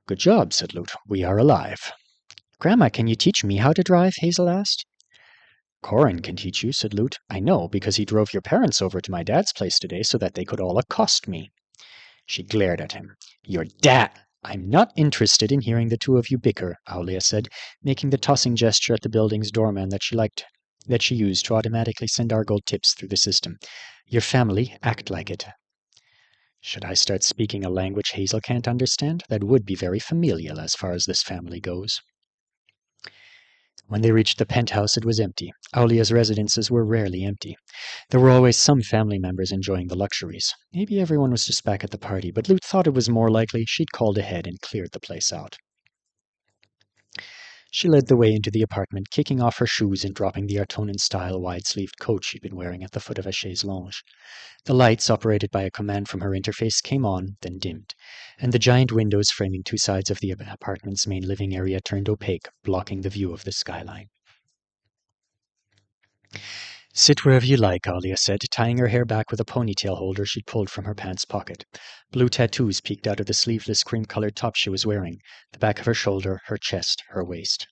Good job, said Lute. We are alive. Grandma, can you teach me how to drive? Hazel asked. Corin can teach you, said Lute. I know, because he drove your parents over to my dad's place today so that they could all accost me. She glared at him. Your dad! I'm not interested in hearing the two of you bicker, Aulia said, making the tossing gesture at the building's doorman that she used to automatically send Argold tips through the system. Your family act like it. Should I start speaking a language Hazel can't understand? That would be very familial as far as this family goes. When they reached the penthouse, it was empty. Aulia's residences were rarely empty. There were always some family members enjoying the luxuries. Maybe everyone was just back at the party, but Lute thought it was more likely she'd called ahead and cleared the place out. She led the way into the apartment, kicking off her shoes and dropping the Artonin-style wide-sleeved coat she'd been wearing at the foot of a chaise longue. The lights, operated by a command from her interface, came on, then dimmed, and the giant windows framing two sides of the apartment's main living area turned opaque, blocking the view of the skyline. Sit wherever you like, Alia said, tying her hair back with a ponytail holder she'd pulled from her pants pocket. Blue tattoos peeked out of the sleeveless cream-colored top she was wearing, the back of her shoulder, her chest, her waist.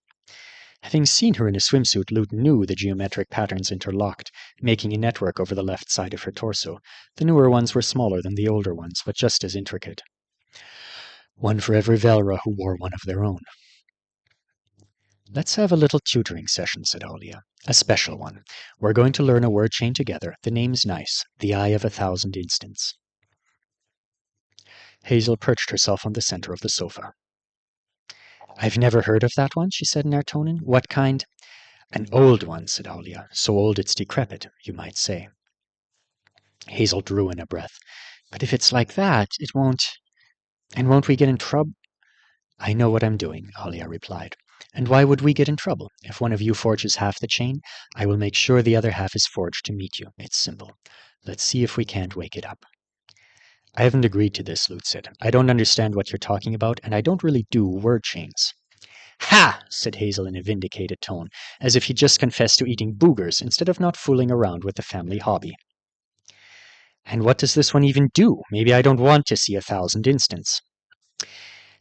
Having seen her in a swimsuit, Lute knew the geometric patterns interlocked, making a network over the left side of her torso. The newer ones were smaller than the older ones, but just as intricate. One for every Velra who wore one of their own. Let's have a little tutoring session, said Alia. A special one. We're going to learn a word chain together. The name's nice. The Eye of 1,000 Instants. Hazel perched herself on the center of the sofa. I've never heard of that one, she said in Artonin. What kind? An old one, said Alia. So old it's decrepit, you might say. Hazel drew in a breath. But if it's like that, it won't... And won't we get in trouble? I know what I'm doing, Alia replied. And why would we get in trouble? If one of you forges half the chain, I will make sure the other half is forged to meet you. It's simple. Let's see if we can't wake it up. I haven't agreed to this, Lute said. I don't understand what you're talking about, and I don't really do word chains. Ha! Said Hazel in a vindicated tone, as if he'd just confessed to eating boogers instead of not fooling around with the family hobby. And what does this one even do? Maybe I don't want to see 1,000 instants.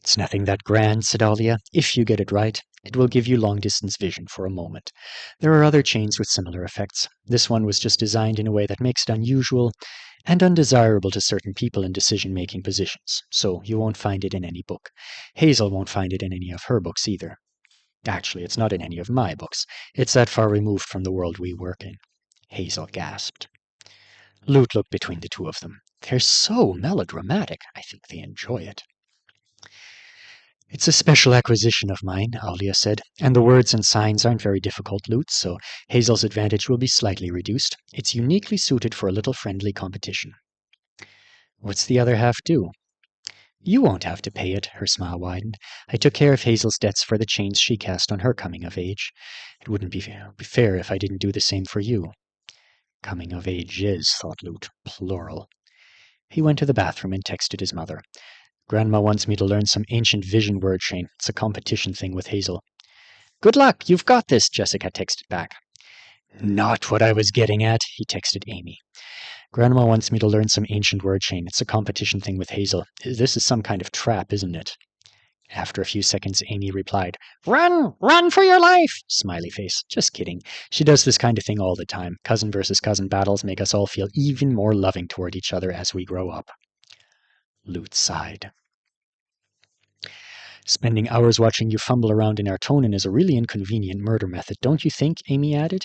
It's nothing that grand, said Alia. If you get it right, it will give you long-distance vision for a moment. There are other chains with similar effects. This one was just designed in a way that makes it unusual and undesirable to certain people in decision-making positions, so you won't find it in any book. Hazel won't find it in any of her books either. Actually, it's not in any of my books. It's that far removed from the world we work in. Hazel gasped. Lute looked between the two of them. They're so melodramatic. I think they enjoy it. It's a special acquisition of mine, Alia said, and the words and signs aren't very difficult, Lute, so Hazel's advantage will be slightly reduced. It's uniquely suited for a little friendly competition. What's the other half do? You won't have to pay it, her smile widened. I took care of Hazel's debts for the chains she cast on her coming of age. It wouldn't be fair if I didn't do the same for you. Coming of ages, thought Lute, plural. He went to the bathroom and texted his mother. Grandma wants me to learn some ancient vision word chain. It's a competition thing with Hazel. Good luck, you've got this, Jessica texted back. Not what I was getting at, he texted Amy. Grandma wants me to learn some ancient word chain. It's a competition thing with Hazel. This is some kind of trap, isn't it? After a few seconds, Amy replied, Run! Run for your life! Smiley face. Just kidding. She does this kind of thing all the time. Cousin versus cousin battles make us all feel even more loving toward each other as we grow up. Lute sighed. Spending hours watching you fumble around in Artonin is a really inconvenient murder method, don't you think? Amy added.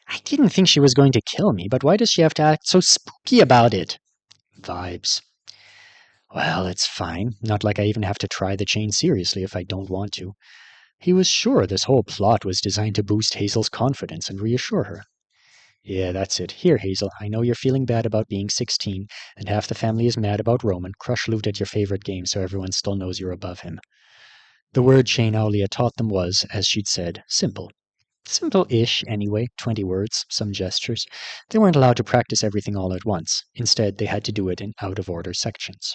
I didn't think she was going to kill me, but why does she have to act so spooky about it? Vibes. Well, it's fine. Not like I even have to try the chain seriously if I don't want to. He was sure this whole plot was designed to boost Hazel's confidence and reassure her. Yeah, that's it. Here, Hazel, I know you're feeling bad about being 16, and half the family is mad about Roman. Crush Lute at your favorite game so everyone still knows you're above him. The word chain Aulia taught them was, as she'd said, simple. Simple-ish, anyway, 20 words, some gestures. They weren't allowed to practice everything all at once. Instead, they had to do it in out-of-order sections.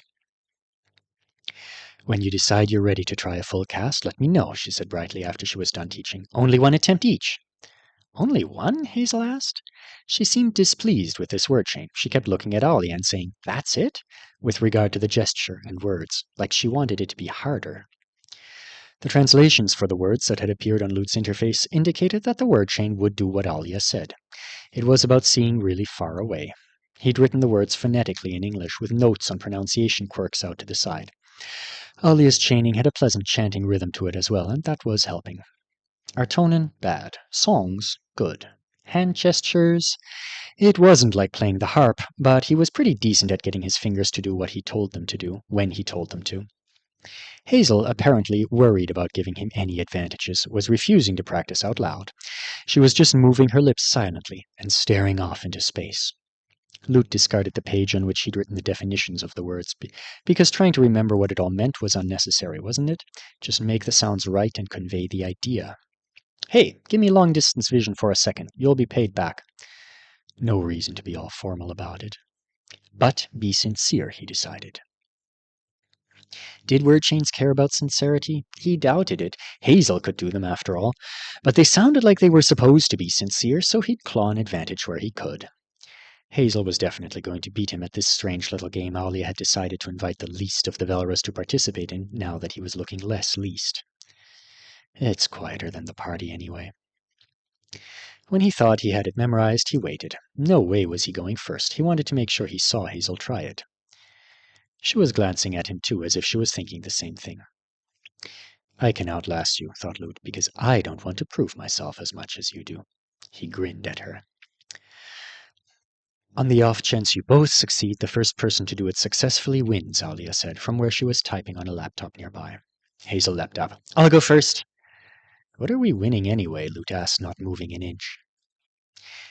When you decide you're ready to try a full cast, let me know, she said brightly after she was done teaching. Only one attempt each. Only one? Hazel asked. She seemed displeased with this word chain. She kept looking at Ollie and saying, That's it? With regard to the gesture and words, like she wanted it to be harder. The translations for the words that had appeared on Lute's interface indicated that the word chain would do what Alia said. It was about seeing really far away. He'd written the words phonetically in English, with notes on pronunciation quirks out to the side. Alia's chaining had a pleasant chanting rhythm to it as well, and that was helping. Artonin, bad. Songs, good. Hand gestures, it wasn't like playing the harp, but he was pretty decent at getting his fingers to do what he told them to do, when he told them to. Hazel, apparently worried about giving him any advantages, was refusing to practice out loud. She was just moving her lips silently and staring off into space. Lute discarded the page on which he'd written the definitions of the words, because trying to remember what it all meant was unnecessary, wasn't it? Just make the sounds right and convey the idea. Hey, give me long-distance vision for a second. You'll be paid back. No reason to be all formal about it. But be sincere, he decided. Did word chains care about sincerity? He doubted it. Hazel could do them, after all. But they sounded like they were supposed to be sincere, so he'd claw an advantage where he could. Hazel was definitely going to beat him at this strange little game Aulia had decided to invite the least of the Velras to participate in, now that he was looking less least. It's quieter than the party, anyway. When he thought he had it memorized, he waited. No way was he going first. He wanted to make sure he saw Hazel try it. She was glancing at him too, as if she was thinking the same thing. I can outlast you, thought Lute, because I don't want to prove myself as much as you do. He grinned at her. On the off chance you both succeed, the first person to do it successfully wins, Aulia said, from where she was typing on a laptop nearby. Hazel leapt up. I'll go first. What are we winning anyway? Lute asked, not moving an inch.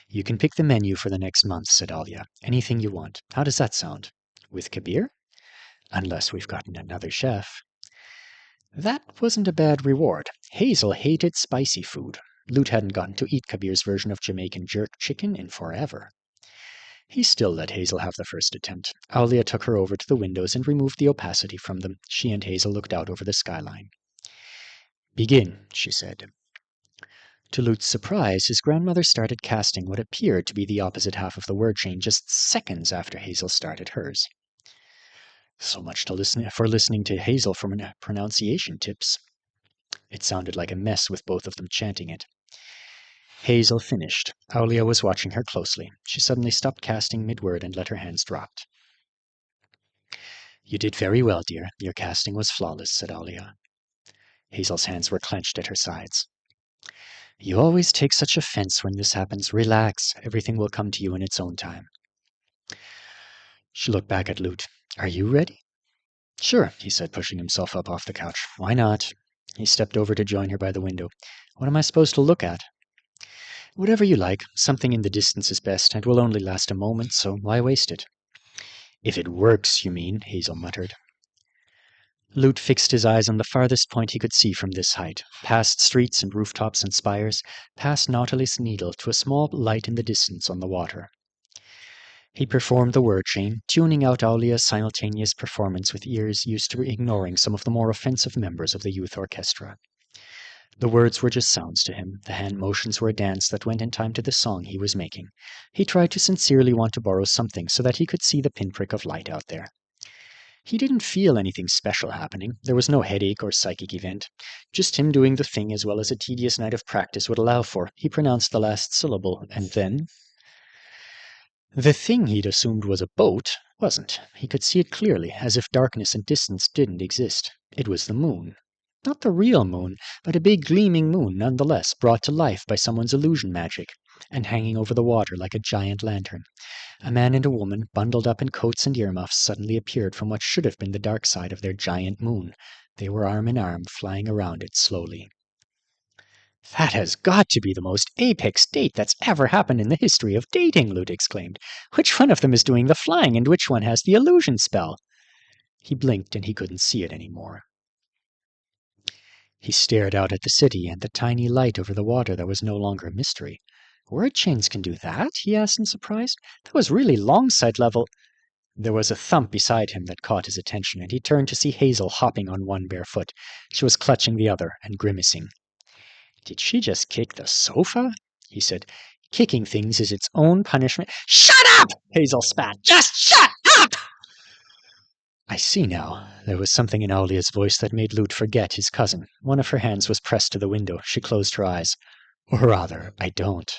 You can pick the menu for the next month, said Aulia. Anything you want. How does that sound? With Kabir? Unless we've gotten another chef. That wasn't a bad reward. Hazel hated spicy food. Lute hadn't gotten to eat Kabir's version of Jamaican jerk chicken in forever. He still let Hazel have the first attempt. Aulia took her over to the windows and removed the opacity from them. She and Hazel looked out over the skyline. Begin, she said. To Lute's surprise, his grandmother started casting what appeared to be the opposite half of the word chain just seconds after Hazel started hers. So much for listening to Hazel for pronunciation tips. It sounded like a mess with both of them chanting it. Hazel finished. Aulia was watching her closely. She suddenly stopped casting mid-word and let her hands drop. You did very well, dear. Your casting was flawless, said Aulia. Hazel's hands were clenched at her sides. You always take such offense when this happens. Relax. Everything will come to you in its own time. She looked back at Lute. Are you ready? Sure, he said, pushing himself up off the couch. Why not? He stepped over to join her by the window. What am I supposed to look at? Whatever you like. Something in the distance is best. It will only last a moment, so why waste it? If it works, you mean, Hazel muttered. Lute fixed his eyes on the farthest point he could see from this height, past streets and rooftops and spires, past Nautilus Needle to a small light in the distance on the water. He performed the word chain, tuning out Aulia's simultaneous performance with ears used to ignoring some of the more offensive members of the youth orchestra. The words were just sounds to him. The hand motions were a dance that went in time to the song he was making. He tried to sincerely want to borrow something so that he could see the pinprick of light out there. He didn't feel anything special happening. There was no headache or psychic event. Just him doing the thing as well as a tedious night of practice would allow for. He pronounced the last syllable, and then... The thing he'd assumed was a boat wasn't. He could see it clearly, as if darkness and distance didn't exist. It was the moon. Not the real moon, but a big gleaming moon nonetheless, brought to life by someone's illusion magic, and hanging over the water like a giant lantern. A man and a woman, bundled up in coats and earmuffs, suddenly appeared from what should have been the dark side of their giant moon. They were arm in arm, flying around it slowly. That has got to be the most apex date that's ever happened in the history of dating, Lute exclaimed. Which one of them is doing the flying, and which one has the illusion spell? He blinked, and he couldn't see it anymore. He stared out at the city and the tiny light over the water that was no longer a mystery. Word chains can do that? He asked in surprise. That was really long sight level. There was a thump beside him that caught his attention, and he turned to see Hazel hopping on one bare foot. She was clutching the other and grimacing. Did she just kick the sofa? He said. Kicking things is its own punishment. Shut up! Hazel spat. Just shut up! I see now. There was something in Aulia's voice that made Lute forget his cousin. One of her hands was pressed to the window. She closed her eyes. Or rather, I don't.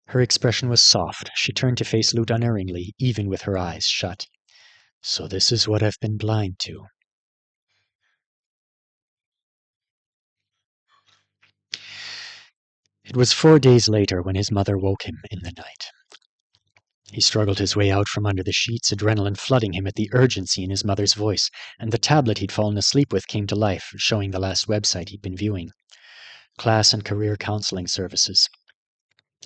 Her expression was soft. She turned to face Lute unerringly, even with her eyes shut. So this is what I've been blind to. It was 4 days later when his mother woke him in the night. He struggled his way out from under the sheets, adrenaline flooding him at the urgency in his mother's voice, and the tablet he'd fallen asleep with came to life, showing the last website he'd been viewing. Class and career counseling services.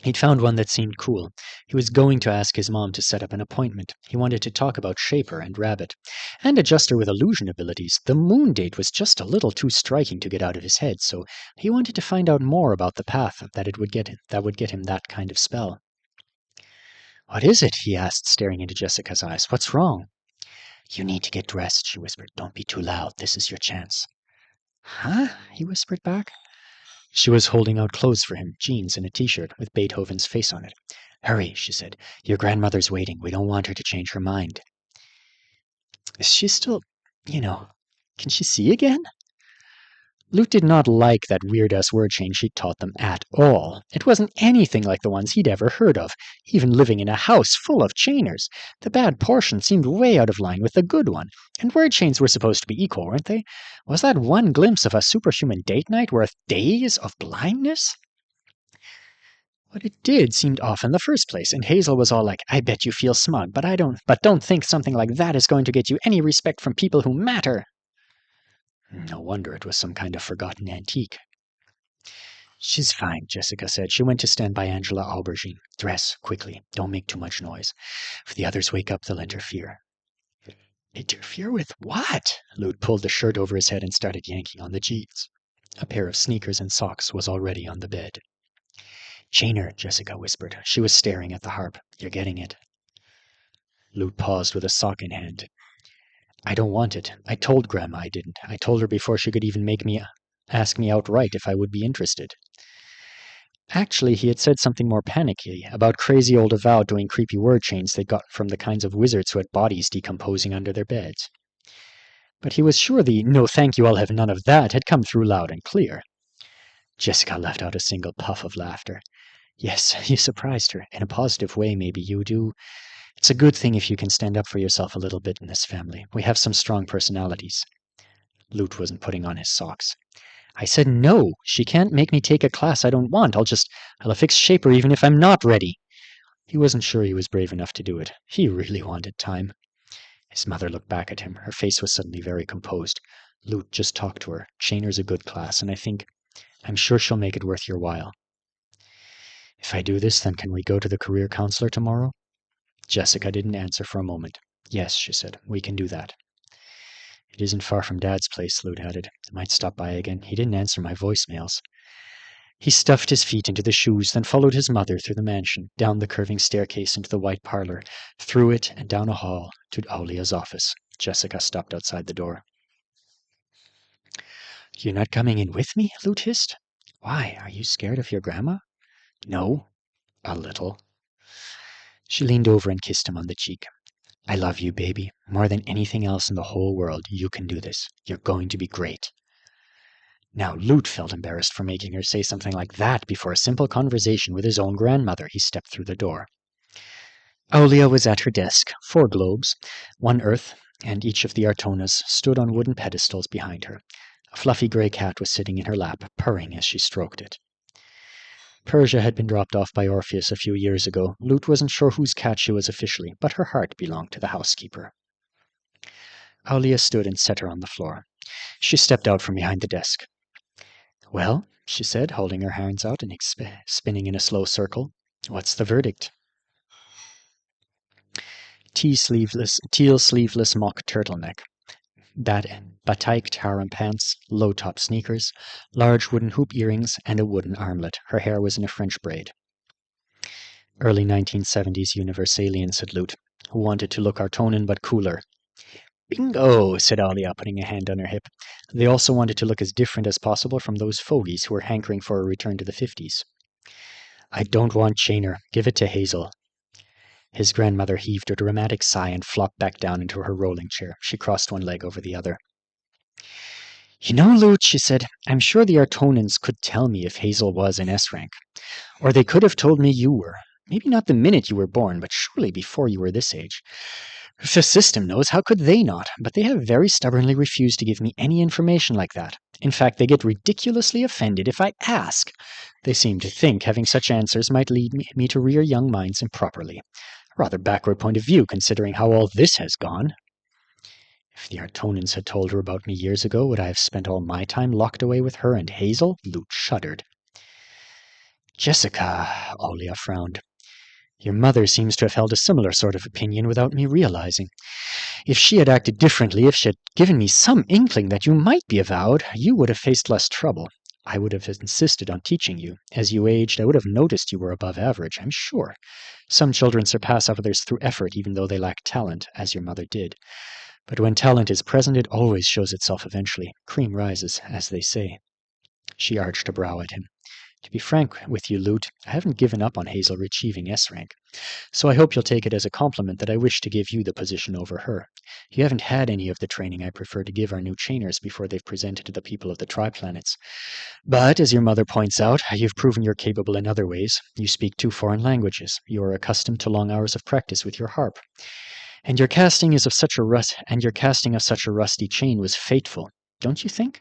He'd found one that seemed cool. He was going to ask his mom to set up an appointment. He wanted to talk about Shaper and Rabbit. And Adjuster with illusion abilities. The moon date was just a little too striking to get out of his head, so he wanted to find out more about the path that would get him that kind of spell. "What is it?" he asked, staring into Jessica's eyes. "What's wrong?" "You need to get dressed," she whispered. "Don't be too loud. This is your chance." "Huh?" he whispered back. She was holding out clothes for him, jeans and a t-shirt with Beethoven's face on it. "Hurry," she said. "Your grandmother's waiting. We don't want her to change her mind." Is she still, can she see again? Lute did not like that weird-ass word chain she'd taught them at all. It wasn't anything like the ones he'd ever heard of, even living in a house full of chainers. The bad portion seemed way out of line with the good one, and word chains were supposed to be equal, weren't they? Was that one glimpse of a superhuman date night worth days of blindness? What it did seemed off in the first place, and Hazel was all like, "I bet you feel smug, but don't think something like that is going to get you any respect from people who matter." No wonder it was some kind of forgotten antique. "She's fine," Jessica said. She went to stand by Angela Aubergine. "Dress, quickly. Don't make too much noise. If the others wake up, they'll interfere." "Interfere with what?" Lute pulled the shirt over his head and started yanking on the jeans. A pair of sneakers and socks was already on the bed. "Chainer," Jessica whispered. She was staring at the harp. "You're getting it." Lute paused with a sock in hand. "I don't want it. I told Grandma I didn't. I told her before she could even ask me outright if I would be interested." Actually, he had said something more panicky about crazy old Avowed doing creepy word chains they got from the kinds of wizards who had bodies decomposing under their beds. But he was sure the "no thank you, I'll have none of that" had come through loud and clear. Jessica let out a single puff of laughter. "Yes, you surprised her. In a positive way, maybe you do. It's a good thing if you can stand up for yourself a little bit in this family. We have some strong personalities." Lute wasn't putting on his socks. "I said no. She can't make me take a class I don't want. I'll affix Shaper even if I'm not ready." He wasn't sure he was brave enough to do it. He really wanted time. His mother looked back at him. Her face was suddenly very composed. "Lute, just talk to her. Chainer's a good class, and I'm sure she'll make it worth your while." "If I do this, then can we go to the career counselor tomorrow?" Jessica didn't answer for a moment. "Yes," she said, "we can do that." "It isn't far from Dad's place," Lute added. "I might stop by again. He didn't answer my voicemails." He stuffed his feet into the shoes, then followed his mother through the mansion, down the curving staircase into the white parlor, through it and down a hall to Aulia's office. Jessica stopped outside the door. "You're not coming in with me?" Lute hissed. "Why? Are you scared of your grandma?" "No." "A little." She leaned over and kissed him on the cheek. "I love you, baby. More than anything else in the whole world, you can do this. You're going to be great." Now Lute felt embarrassed for making her say something like that before a simple conversation with his own grandmother. He stepped through the door. Aulia was at her desk. 4 globes, 1 earth, and each of the Artonas stood on wooden pedestals behind her. A fluffy gray cat was sitting in her lap, purring as she stroked it. Persia had been dropped off by Orpheus a few years ago. Lute wasn't sure whose cat she was officially, but her heart belonged to the housekeeper. Aulia stood and set her on the floor. She stepped out from behind the desk. "Well," she said, holding her hands out and spinning in a slow circle, "what's the verdict?" Teal sleeveless mock turtleneck, batiked harem pants, low-top sneakers, large wooden hoop earrings, and a wooden armlet. Her hair was in a French braid. "Early 1970s Universalian," said Lute, who wanted to look Artonan but cooler. "Bingo," said Alia, putting a hand on her hip. They also wanted to look as different as possible from those fogies who were hankering for a return to the 50s. "I don't want Chainer. Give it to Hazel." His grandmother heaved a dramatic sigh and flopped back down into her rolling chair. She crossed one leg over the other. "You know, Lute," she said, "I'm sure the Artonans could tell me if Hazel was in S rank. Or they could have told me you were. Maybe not the minute you were born, but surely before you were this age. If the system knows, how could they not? But they have very stubbornly refused to give me any information like that. In fact, they get ridiculously offended if I ask. They seem to think having such answers might lead me to rear young minds improperly. Rather backward point of view, considering how all this has gone. If the Artonans had told her about me years ago, would I have spent all my time locked away with her and Hazel? Lute shuddered. Jessica, Olia frowned. Your mother seems to have held a similar sort of opinion without me realizing. If she had acted differently, if she had given me some inkling that you might be avowed, you would have faced less trouble. I would have insisted on teaching you. As you aged, I would have noticed you were above average, I'm sure. Some children surpass others through effort, even though they lack talent, as your mother did. But when talent is present, it always shows itself eventually. Cream rises, as they say. She arched a brow at him. To be frank with you, Lute, I haven't given up on Hazel achieving S rank, so I hope you'll take it as a compliment that I wish to give you the position over her. You haven't had any of the training I prefer to give our new chainers before they've presented to the people of the Tri-Planets. But, as your mother points out, you've proven you're capable in other ways. You speak 2 foreign languages. You are accustomed to long hours of practice with your harp. And your casting of such a rusty chain was fateful, don't you think?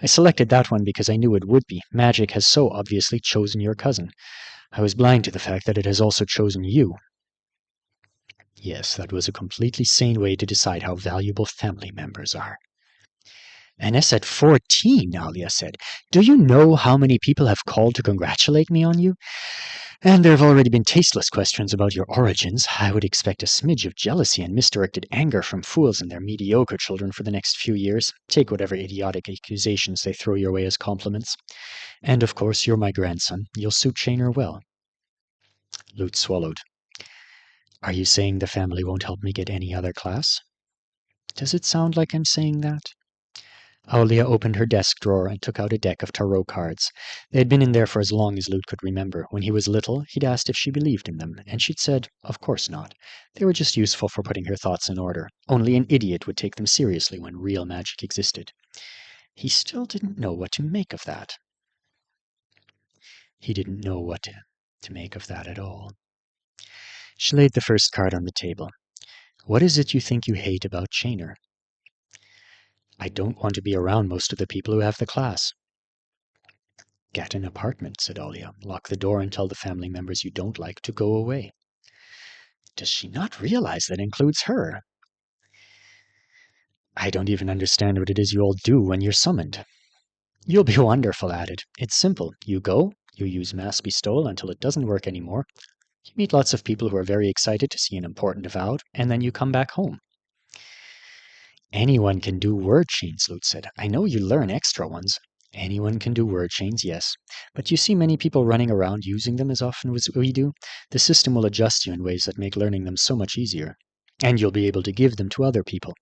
I selected that one because I knew it would be. Magic has so obviously chosen your cousin. I was blind to the fact that it has also chosen you. Yes, that was a completely sane way to decide how valuable family members are. And S at 14, Alia said. Do you know how many people have called to congratulate me on you? And there have already been tasteless questions about your origins. I would expect a smidge of jealousy and misdirected anger from fools and their mediocre children for the next few years. Take whatever idiotic accusations they throw your way as compliments. And of course, you're my grandson. You'll suit Shaner well. Lute swallowed. Are you saying the family won't help me get any other class? Does it sound like I'm saying that? Aulia opened her desk drawer and took out a deck of tarot cards. They had been in there for as long as Lute could remember. When he was little, he'd asked if she believed in them, and she'd said, of course not. They were just useful for putting her thoughts in order. Only an idiot would take them seriously when real magic existed. He still didn't know what to make of that. He didn't know what to make of that at all. She laid the first card on the table. What is it you think you hate about Shaner? I don't want to be around most of the people who have the class. Get an apartment, said Olia. Lock the door and tell the family members you don't like to go away. Does she not realize that includes her? I don't even understand what it is you all do when you're summoned. You'll be wonderful at it. It's simple. You go, you use mass bestowal until it doesn't work anymore. You meet lots of people who are very excited to see an important avowed, and then you come back home. Anyone can do word chains, Lute said. I know you learn extra ones. Anyone can do word chains, yes. But you see many people running around using them as often as we do. The system will adjust you in ways that make learning them so much easier. And you'll be able to give them to other people.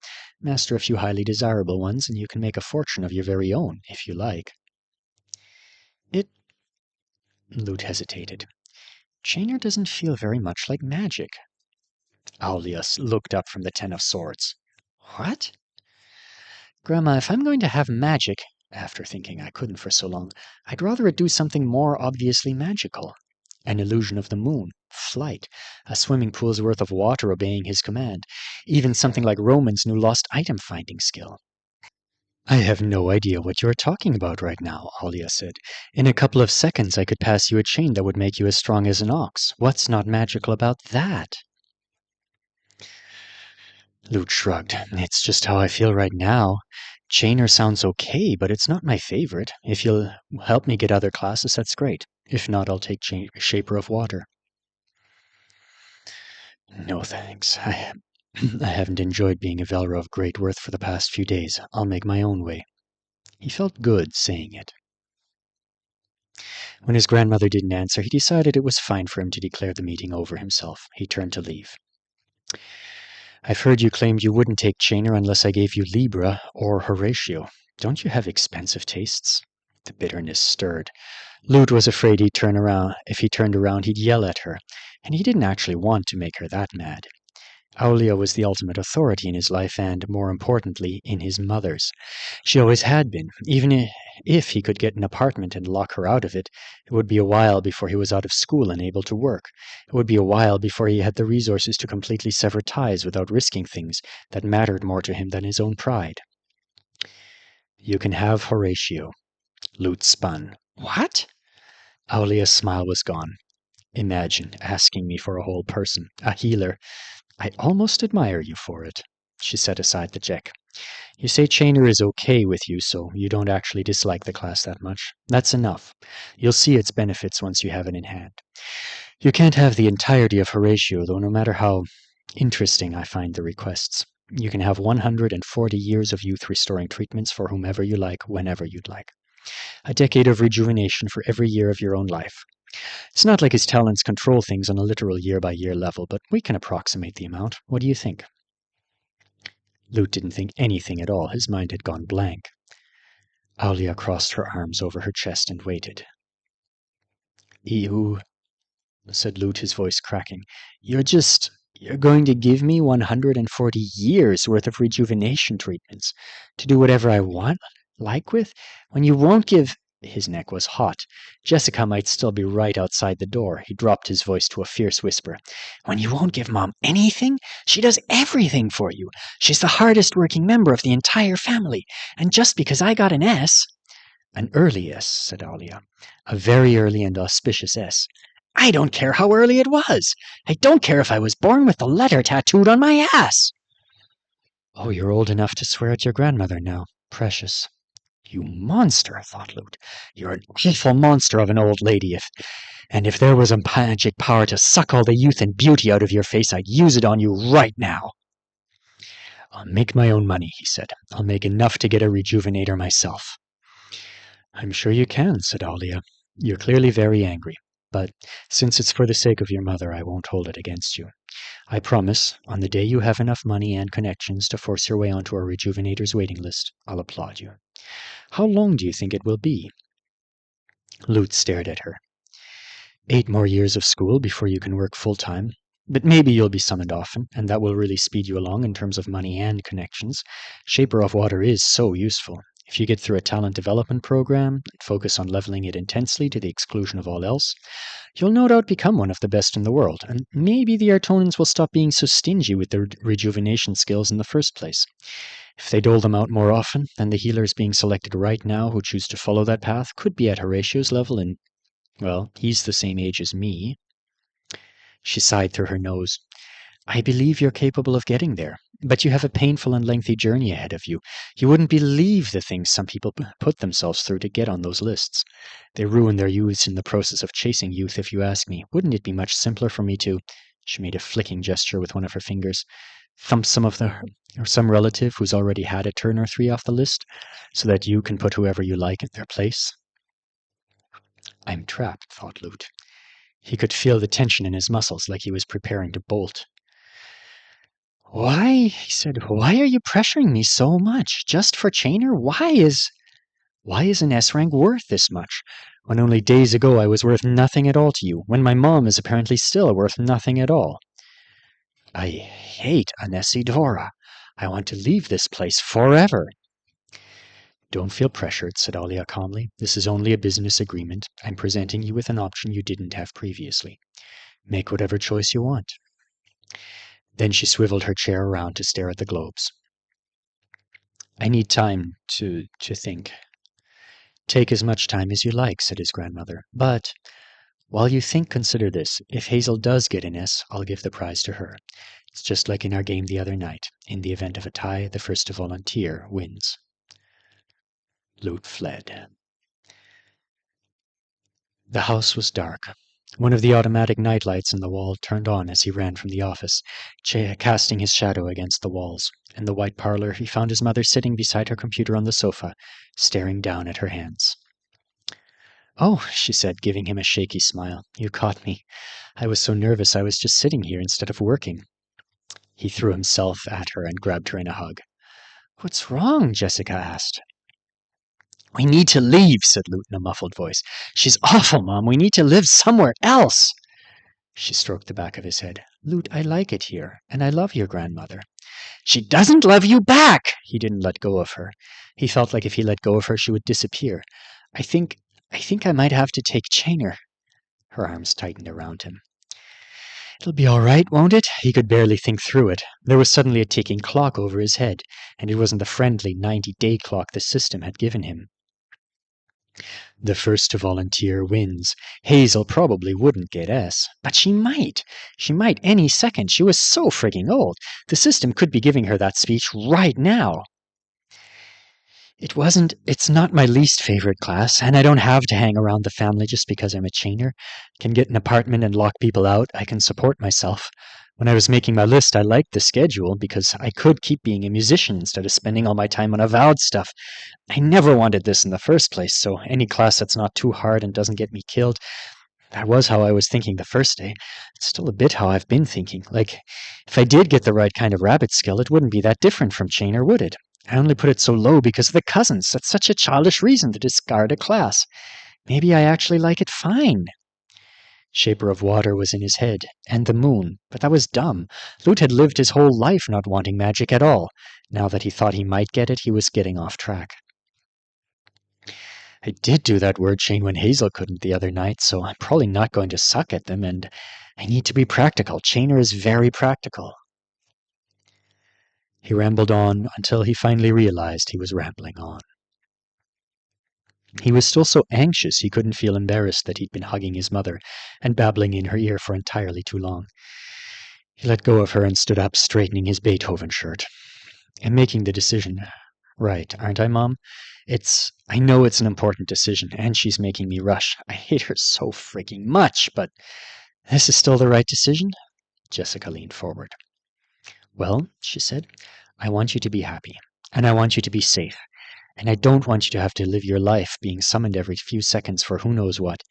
Master a few highly desirable ones, and you can make a fortune of your very own, if you like. Lute hesitated. Chainer doesn't feel very much like magic. Aulius looked up from the 10 of Swords. What? Grandma, if I'm going to have magic, after thinking I couldn't for so long, I'd rather it do something more obviously magical. An illusion of the moon, flight, a swimming pool's worth of water obeying his command, even something like Roman's new lost item finding skill. I have no idea what you're talking about right now, Aulia said. In a couple of seconds I could pass you a chain that would make you as strong as an ox. What's not magical about that? Lute shrugged. It's just how I feel right now. Chainer sounds okay, but it's not my favorite. If you'll help me get other classes, that's great. If not, I'll take Shaper of Water. No thanks. I haven't enjoyed being a Velra of great worth for the past few days. I'll make my own way. He felt good saying it. When his grandmother didn't answer, he decided it was fine for him to declare the meeting over himself. He turned to leave. I've heard you claimed you wouldn't take Chainer unless I gave you Libra or Horatio. Don't you have expensive tastes? The bitterness stirred. Lute was afraid he'd turn around. If he turned around, he'd yell at her, and he didn't actually want to make her that mad. Aulia was the ultimate authority in his life and, more importantly, in his mother's. She always had been. Even if he could get an apartment and lock her out of it, it would be a while before he was out of school and able to work. It would be a while before he had the resources to completely sever ties without risking things that mattered more to him than his own pride. You can have Horatio. Lute spun. What? Aulia's smile was gone. Imagine asking me for a whole person, a healer. I almost admire you for it. She set aside the check. You say Chainer is okay with you, so you don't actually dislike the class that much. That's enough. You'll see its benefits once you have it in hand. You can't have the entirety of Horatio, though, no matter how interesting I find the requests. You can have 140 years of youth-restoring treatments for whomever you like, whenever you'd like. A decade of rejuvenation for every year of your own life. It's not like his talents control things on a literal year-by-year level, but we can approximate the amount. What do you think? Lute didn't think anything at all. His mind had gone blank. Alia crossed her arms over her chest and waited. You, said Lute, his voice cracking. You're going to give me 140 years worth of rejuvenation treatments to do whatever I like with, when you won't give... His neck was hot. Jessica might still be right outside the door. He dropped his voice to a fierce whisper. When you won't give Mom anything, she does everything for you. She's the hardest working member of the entire family. And just because I got an S... An early S, said Alia. A very early and auspicious S. I don't care how early it was. I don't care if I was born with the letter tattooed on my ass. Oh, you're old enough to swear at your grandmother now. Precious. You monster, thought Lute. You're an awful monster of an old lady, if there was a magic power to suck all the youth and beauty out of your face, I'd use it on you right now. I'll make my own money, he said. I'll make enough to get a rejuvenator myself. I'm sure you can, said Alia. You're clearly very angry, but since it's for the sake of your mother, I won't hold it against you. I promise, on the day you have enough money and connections to force your way onto a rejuvenator's waiting list, I'll applaud you. How long do you think it will be? Lute stared at her. 8 more years of school before you can work full-time. But maybe you'll be summoned often, and that will really speed you along in terms of money and connections. Shaper of Water is so useful. If you get through a talent development program and focus on leveling it intensely to the exclusion of all else, you'll no doubt become one of the best in the world, and maybe the Artonans will stop being so stingy with their rejuvenation skills in the first place. If they dole them out more often, then the healers being selected right now who choose to follow that path could be at Horatio's level, and, well, he's the same age as me. She sighed through her nose. I believe you're capable of getting there, but you have a painful and lengthy journey ahead of you. You wouldn't believe the things some people put themselves through to get on those lists. They ruin their youths in the process of chasing youth, if you ask me. Wouldn't it be much simpler for me to... She made a flicking gesture with one of her fingers. Thump some relative who's already had a turn or 3 off the list, so that you can put whoever you like in their place? I'm trapped, thought Lute. He could feel the tension in his muscles, like he was preparing to bolt. Why, he said, why are you pressuring me so much? Just for Chainer? Why is an S rank worth this much? When only days ago I was worth nothing at all to you, when my mom is apparently still worth nothing at all. I hate Anesidora. I want to leave this place forever. Don't feel pressured, said Alia calmly. This is only a business agreement. I'm presenting you with an option you didn't have previously. Make whatever choice you want. Then she swiveled her chair around to stare at the globes. I need time to think. Take as much time as you like, said his grandmother. But while you think, consider this. If Hazel does get an S, I'll give the prize to her. It's just like in our game the other night. In the event of a tie, the first to volunteer wins. Lute fled. The house was dark. One of the automatic nightlights in the wall turned on as he ran from the office, casting his shadow against the walls. In the white parlor, he found his mother sitting beside her computer on the sofa, staring down at her hands. Oh, she said, giving him a shaky smile. You caught me. I was so nervous I was just sitting here instead of working. He threw himself at her and grabbed her in a hug. What's wrong? Jessica asked. We need to leave, said Lute in a muffled voice. She's awful, Mom. We need to live somewhere else. She stroked the back of his head. Lute, I like it here, and I love your grandmother. She doesn't love you back! He didn't let go of her. He felt like if he let go of her, she would disappear. I think I might have to take Chainer. Her arms tightened around him. It'll be all right, won't it? He could barely think through it. There was suddenly a ticking clock over his head, and it wasn't the friendly 90-day clock the system had given him. The first to volunteer wins. Hazel probably wouldn't get S, but she might. She might any second. She was so frigging old. The system could be giving her that speech right now. It's not my least favorite class, and I don't have to hang around the family just because I'm a chainer. I can get an apartment and lock people out. I can support myself. When I was making my list, I liked the schedule because I could keep being a musician instead of spending all my time on avowed stuff. I never wanted this in the first place, so any class that's not too hard and doesn't get me killed, that was how I was thinking the first day. It's still a bit how I've been thinking. Like, if I did get the right kind of rabbit skill, it wouldn't be that different from chainer, would it? I only put it so low because of the cousins. That's such a childish reason to discard a class. Maybe I actually like it fine. Shaper of Water was in his head, and the moon, but that was dumb. Lute had lived his whole life not wanting magic at all. Now that he thought he might get it, he was getting off track. I did do that word chain when Hazel couldn't the other night, so I'm probably not going to suck at them, and I need to be practical. Chainer is very practical. He rambled on until he finally realized he was rambling on. He was still so anxious he couldn't feel embarrassed that he'd been hugging his mother and babbling in her ear for entirely too long. He let go of her and stood up, straightening his Beethoven shirt. I'm making the decision. Right, aren't I, Mom? I know it's an important decision, and she's making me rush. I hate her so freaking much, but this is still the right decision? Jessica leaned forward. Well, she said, I want you to be happy, and I want you to be safe. And I don't want you to have to live your life being summoned every few seconds for who knows what.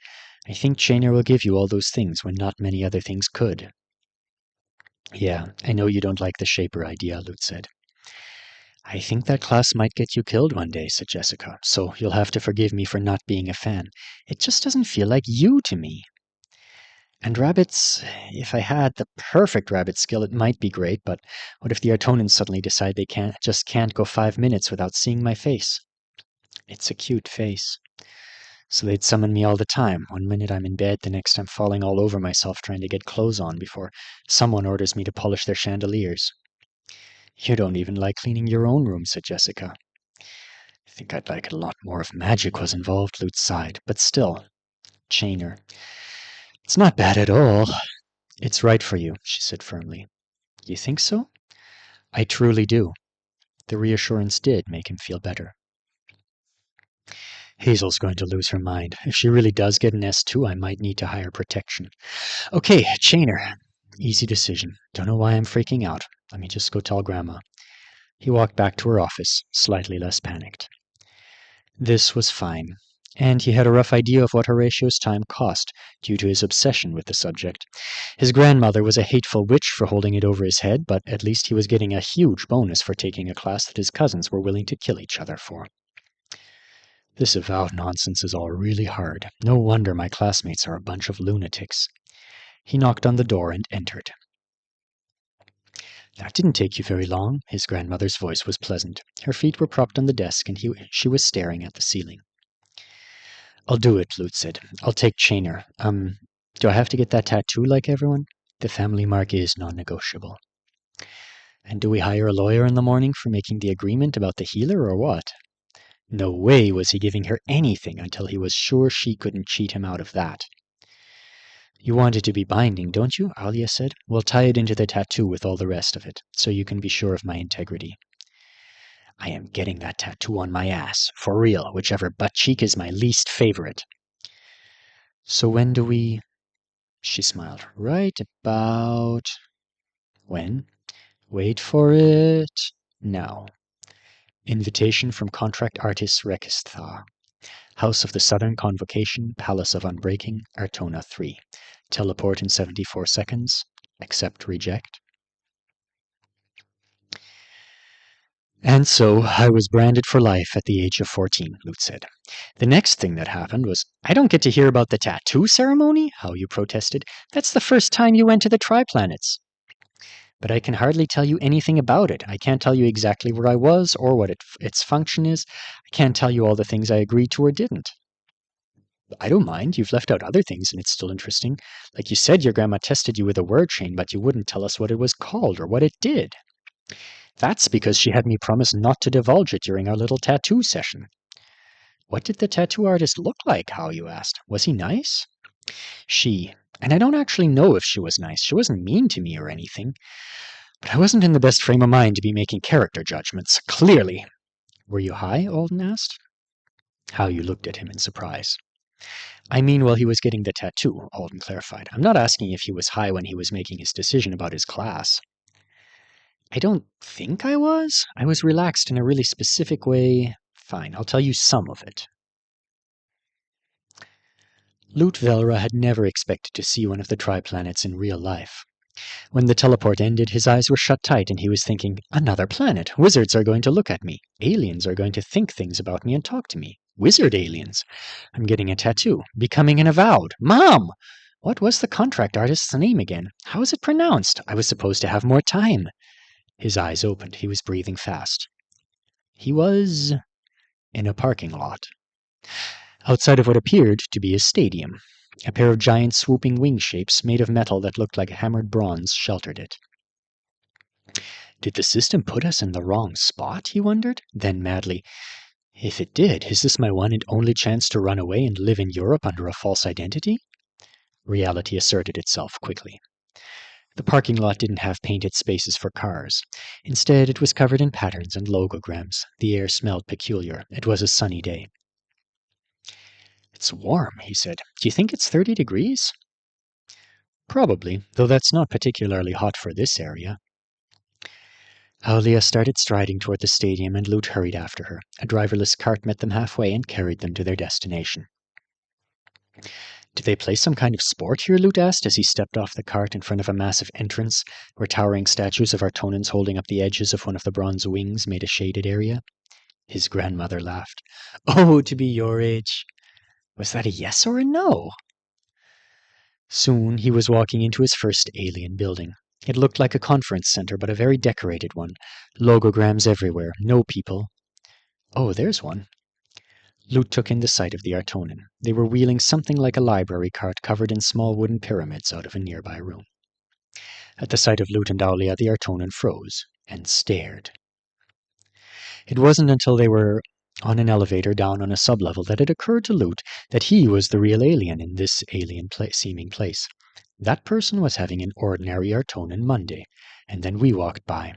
I think Chainer will give you all those things when not many other things could. Yeah, I know you don't like the Shaper idea, Lute said. I think that class might get you killed one day, said Jessica, so you'll have to forgive me for not being a fan. It just doesn't feel like you to me. And rabbits, if I had the perfect rabbit skill, it might be great, but what if the Artonans suddenly decide they can't go 5 minutes without seeing my face? It's a cute face. So they'd summon me all the time. One minute I'm in bed, the next I'm falling all over myself trying to get clothes on before someone orders me to polish their chandeliers. You don't even like cleaning your own room, said Jessica. I think I'd like it a lot more if magic was involved, Lute sighed, but still. Chainer. It's not bad at all. It's right for you, she said firmly. You think so? I truly do. The reassurance did make him feel better. Hazel's going to lose her mind. If she really does get an S2, I might need to hire protection. Okay, Chainer. Easy decision. Don't know why I'm freaking out. Let me just go tell Grandma. He walked back to her office, slightly less panicked. This was fine, and he had a rough idea of what Horatio's time cost due to his obsession with the subject. His grandmother was a hateful witch for holding it over his head, but at least he was getting a huge bonus for taking a class that his cousins were willing to kill each other for. This avowed nonsense is all really hard. No wonder my classmates are a bunch of lunatics. He knocked on the door and entered. That didn't take you very long. His grandmother's voice was pleasant. Her feet were propped on the desk, and she was staring at the ceiling. I'll do it, Lute said. I'll take Chainer. Do I have to get that tattoo like everyone? The family mark is non-negotiable. And do we hire a lawyer in the morning for making the agreement about the healer, or what? No way was he giving her anything until he was sure she couldn't cheat him out of that. You want it to be binding, don't you? Alia said. We'll tie it into the tattoo with all the rest of it, so you can be sure of my integrity. I am getting that tattoo on my ass, for real, whichever butt cheek is my least favorite. So when do we... She smiled. Right about... When? Wait for it. Now. Invitation from contract artist Rekistha. House of the Southern Convocation, Palace of Unbreaking, Artona 3. Teleport in 74 seconds. Accept, reject. And so I was branded for life at the age of 14, Lute said. The next thing that happened was, I don't get to hear about the tattoo ceremony? How you protested. That's the first time you went to the Triplanets. But I can hardly tell you anything about it. I can't tell you exactly where I was or what its function is. I can't tell you all the things I agreed to or didn't. I don't mind. You've left out other things and it's still interesting. Like you said, your grandma tested you with a word chain, but you wouldn't tell us what it was called or what it did. That's because she had me promise not to divulge it during our little tattoo session. What did the tattoo artist look like, Hao asked. Was he nice? She. And I don't actually know if she was nice. She wasn't mean to me or anything. But I wasn't in the best frame of mind to be making character judgments, clearly. Were you high? Alden asked. Hao looked at him in surprise. I mean while he was getting the tattoo, Alden clarified. I'm not asking if he was high when he was making his decision about his class. I don't think I was. I was relaxed in a really specific way. Fine, I'll tell you some of it. Lut Velra had never expected to see one of the tri-planets in real life. When the teleport ended, his eyes were shut tight and he was thinking, another planet. Wizards are going to look at me. Aliens are going to think things about me and talk to me. Wizard aliens. I'm getting a tattoo. Becoming an avowed. Mom! What was the contract artist's name again? How is it pronounced? I was supposed to have more time. His eyes opened. He was breathing fast. He was in a parking lot. Outside of what appeared to be a stadium. A pair of giant swooping wing shapes made of metal that looked like hammered bronze sheltered it. Did the system put us in the wrong spot, he wondered, then madly, if it did, is this my one and only chance to run away and live in Europe under a false identity? Reality asserted itself quickly. The parking lot didn't have painted spaces for cars. Instead, it was covered in patterns and logograms. The air smelled peculiar. It was a sunny day. It's warm, he said. Do you think it's 30 degrees? Probably, though that's not particularly hot for this area. Aulia started striding toward the stadium and Lut hurried after her. A driverless cart met them halfway and carried them to their destination. Do they play some kind of sport here, Lut asked as he stepped off the cart in front of a massive entrance where towering statues of Artonans holding up the edges of one of the bronze wings made a shaded area. His grandmother laughed. Oh, to be your age. Was that a yes or a no? Soon he was walking into his first alien building. It looked like a conference center, but a very decorated one. Logograms everywhere, no people. Oh, there's one. Lut took in the sight of the Artonan. They were wheeling something like a library cart covered in small wooden pyramids out of a nearby room. At the sight of Lut and Aulia, the Artonan froze and stared. It wasn't until they were on an elevator down on a sublevel that it occurred to Lut that he was the real alien in this alien-seeming place. That person was having an ordinary Artonan Monday, and then we walked by.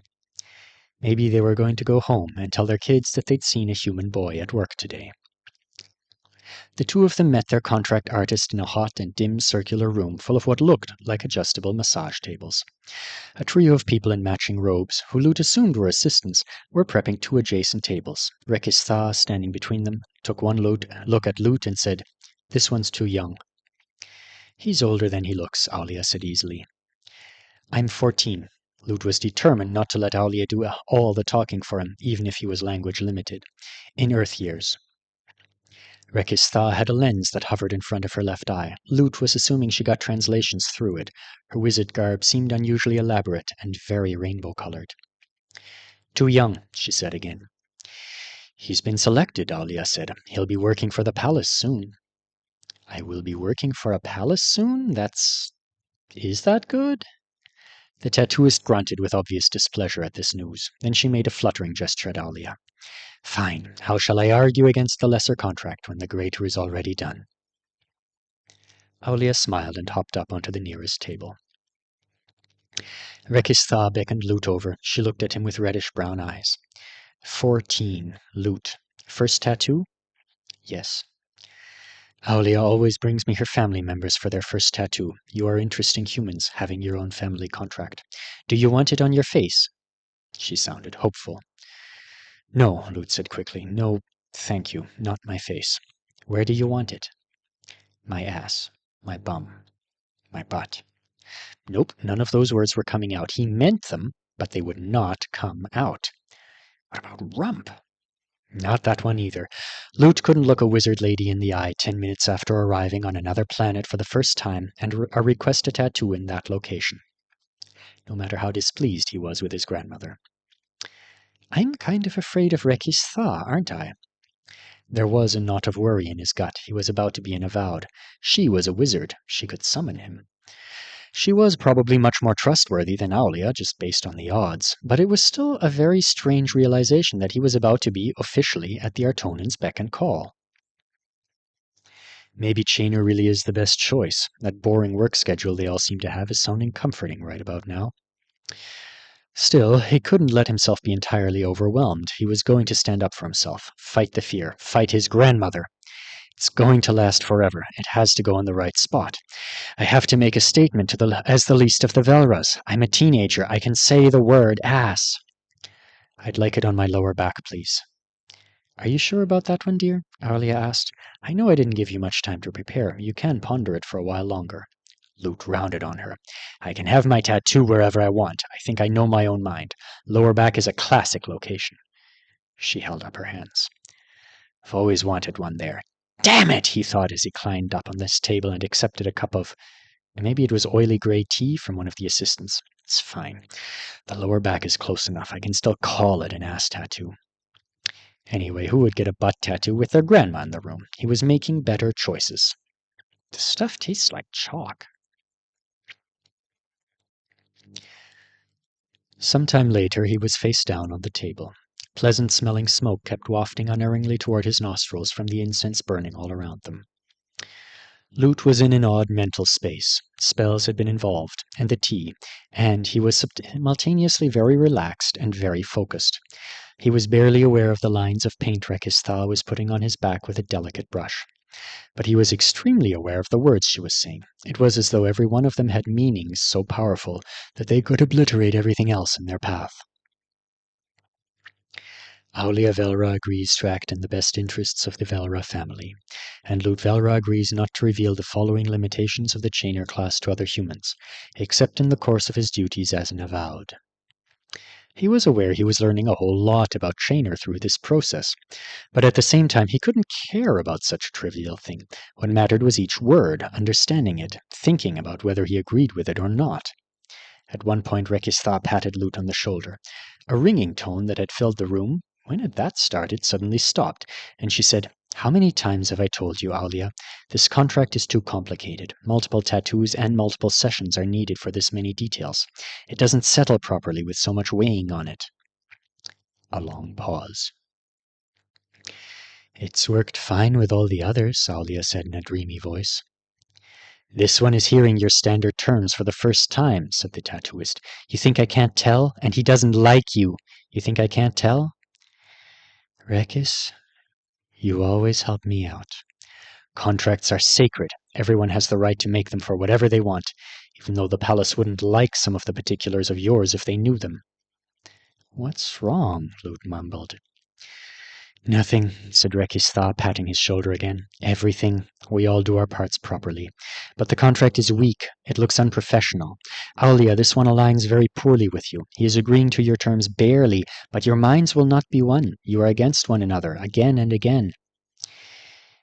Maybe they were going to go home and tell their kids that they'd seen a human boy at work today. The two of them met their contract artist in a hot and dim circular room full of what looked like adjustable massage tables. A trio of people in matching robes, who Lut assumed were assistants, were prepping two adjacent tables. Rekis Tha, standing between them, took one look at Lut and said, "This one's too young." "He's older than he looks," Aulia said easily. "I'm 14. Lut was determined not to let Aulia do all the talking for him, even if he was language limited. "In Earth years." Rekis Tha had a lens that hovered in front of her left eye. Lut was assuming she got translations through it. Her wizard garb seemed unusually elaborate and very rainbow-colored. "Too young," she said again. "He's been selected," Aulia said. "He'll be working for the palace soon." "I will be working for a palace soon? Is that good?" The tattooist grunted with obvious displeasure at this news. Then she made a fluttering gesture at Aulia. "Fine. How shall I argue against the lesser contract when the greater is already done?" Aulia smiled and hopped up onto the nearest table. Rekis Tha beckoned Lut over. She looked at him with reddish-brown eyes. 14, Lut. First tattoo? Yes. Aulia always brings me her family members for their first tattoo. You are interesting humans, having your own family contract. Do you want it on your face? She sounded hopeful. No, Lut said quickly. No, thank you, not my face. Where do you want it? My ass, my bum, my butt. Nope, none of those words were coming out. He meant them, but they would not come out. What about rump? Not that one either. Lut couldn't look a wizard lady in the eye 10 minutes after arriving on another planet for the first time and request a tattoo in that location, no matter how displeased he was with his grandmother. I'm kind of afraid of Rekis Tha, aren't I? There was a knot of worry in his gut. He was about to be an avowed. She was a wizard. She could summon him. She was probably much more trustworthy than Aulia, just based on the odds, but it was still a very strange realization that he was about to be officially at the Artonan's beck and call. Maybe Chainer really is the best choice. That boring work schedule they all seem to have is sounding comforting right about now. Still, he couldn't let himself be entirely overwhelmed. He was going to stand up for himself, fight the fear, fight his grandmother. It's going to last forever. It has to go in the right spot. I have to make a statement as the least of the Velras. I'm a teenager. I can say the word ass. I'd like it on my lower back, please. Are you sure about that one, dear? Aurelia asked. I know I didn't give you much time to prepare. You can ponder it for a while longer. Lute rounded on her. I can have my tattoo wherever I want. I think I know my own mind. Lower back is a classic location. She held up her hands. I've always wanted one there. Damn it, he thought as he climbed up on this table and accepted a cup of, maybe it was oily grey tea from one of the assistants. It's fine. The lower back is close enough. I can still call it an ass tattoo. Anyway, who would get a butt tattoo with their grandma in the room? He was making better choices. The stuff tastes like chalk. Some time later he was face down on the table. Pleasant-smelling smoke kept wafting unerringly toward his nostrils from the incense burning all around them. Lute was in an odd mental space. Spells had been involved, and the tea, and he was simultaneously very relaxed and very focused. He was barely aware of the lines of paint Rekistha was putting on his back with a delicate brush. But he was extremely aware of the words she was saying. It was as though every one of them had meanings so powerful that they could obliterate everything else in their path. Aulia Velra agrees to act in the best interests of the Velra family, and Lute Velra agrees not to reveal the following limitations of the Chainer class to other humans, except in the course of his duties as an avowed. He was aware he was learning a whole lot about Chainer through this process, but at the same time he couldn't care about such a trivial thing. What mattered was each word, understanding it, thinking about whether he agreed with it or not. At one point Rekistha patted Lute on the shoulder. A ringing tone that had filled the room, when had that started, suddenly stopped, and she said, How many times have I told you, Aulia? This contract is too complicated. Multiple tattoos and multiple sessions are needed for this many details. It doesn't settle properly with so much weighing on it. A long pause. It's worked fine with all the others, Aulia said in a dreamy voice. This one is hearing your standard terms for the first time, said the tattooist. You think I can't tell? And he doesn't like you. You think I can't tell? Rekis, you always help me out. Contracts are sacred. Everyone has the right to make them for whatever they want, even though the palace wouldn't like some of the particulars of yours if they knew them. What's wrong? Lute mumbled. Nothing, said Rekistha, patting his shoulder again. Everything. We all do our parts properly. But the contract is weak. It looks unprofessional. Aulia, this one aligns very poorly with you. He is agreeing to your terms barely, but your minds will not be one. You are against one another, again and again.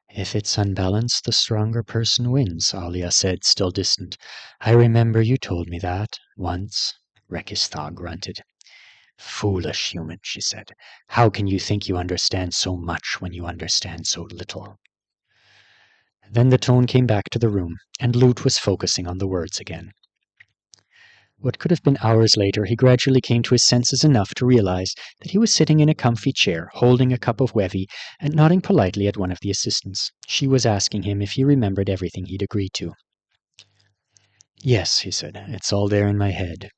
If it's unbalanced, the stronger person wins, Aulia said, still distant. I remember you told me that, once. Rekistha grunted. Foolish human, she said. How can you think you understand so much when you understand so little? Then the tone came back to the room, and Lute was focusing on the words again. What could have been hours later, he gradually came to his senses enough to realize that he was sitting in a comfy chair, holding a cup of wevi, and nodding politely at one of the assistants. She was asking him if he remembered everything he'd agreed to. Yes, he said, it's all there in my head.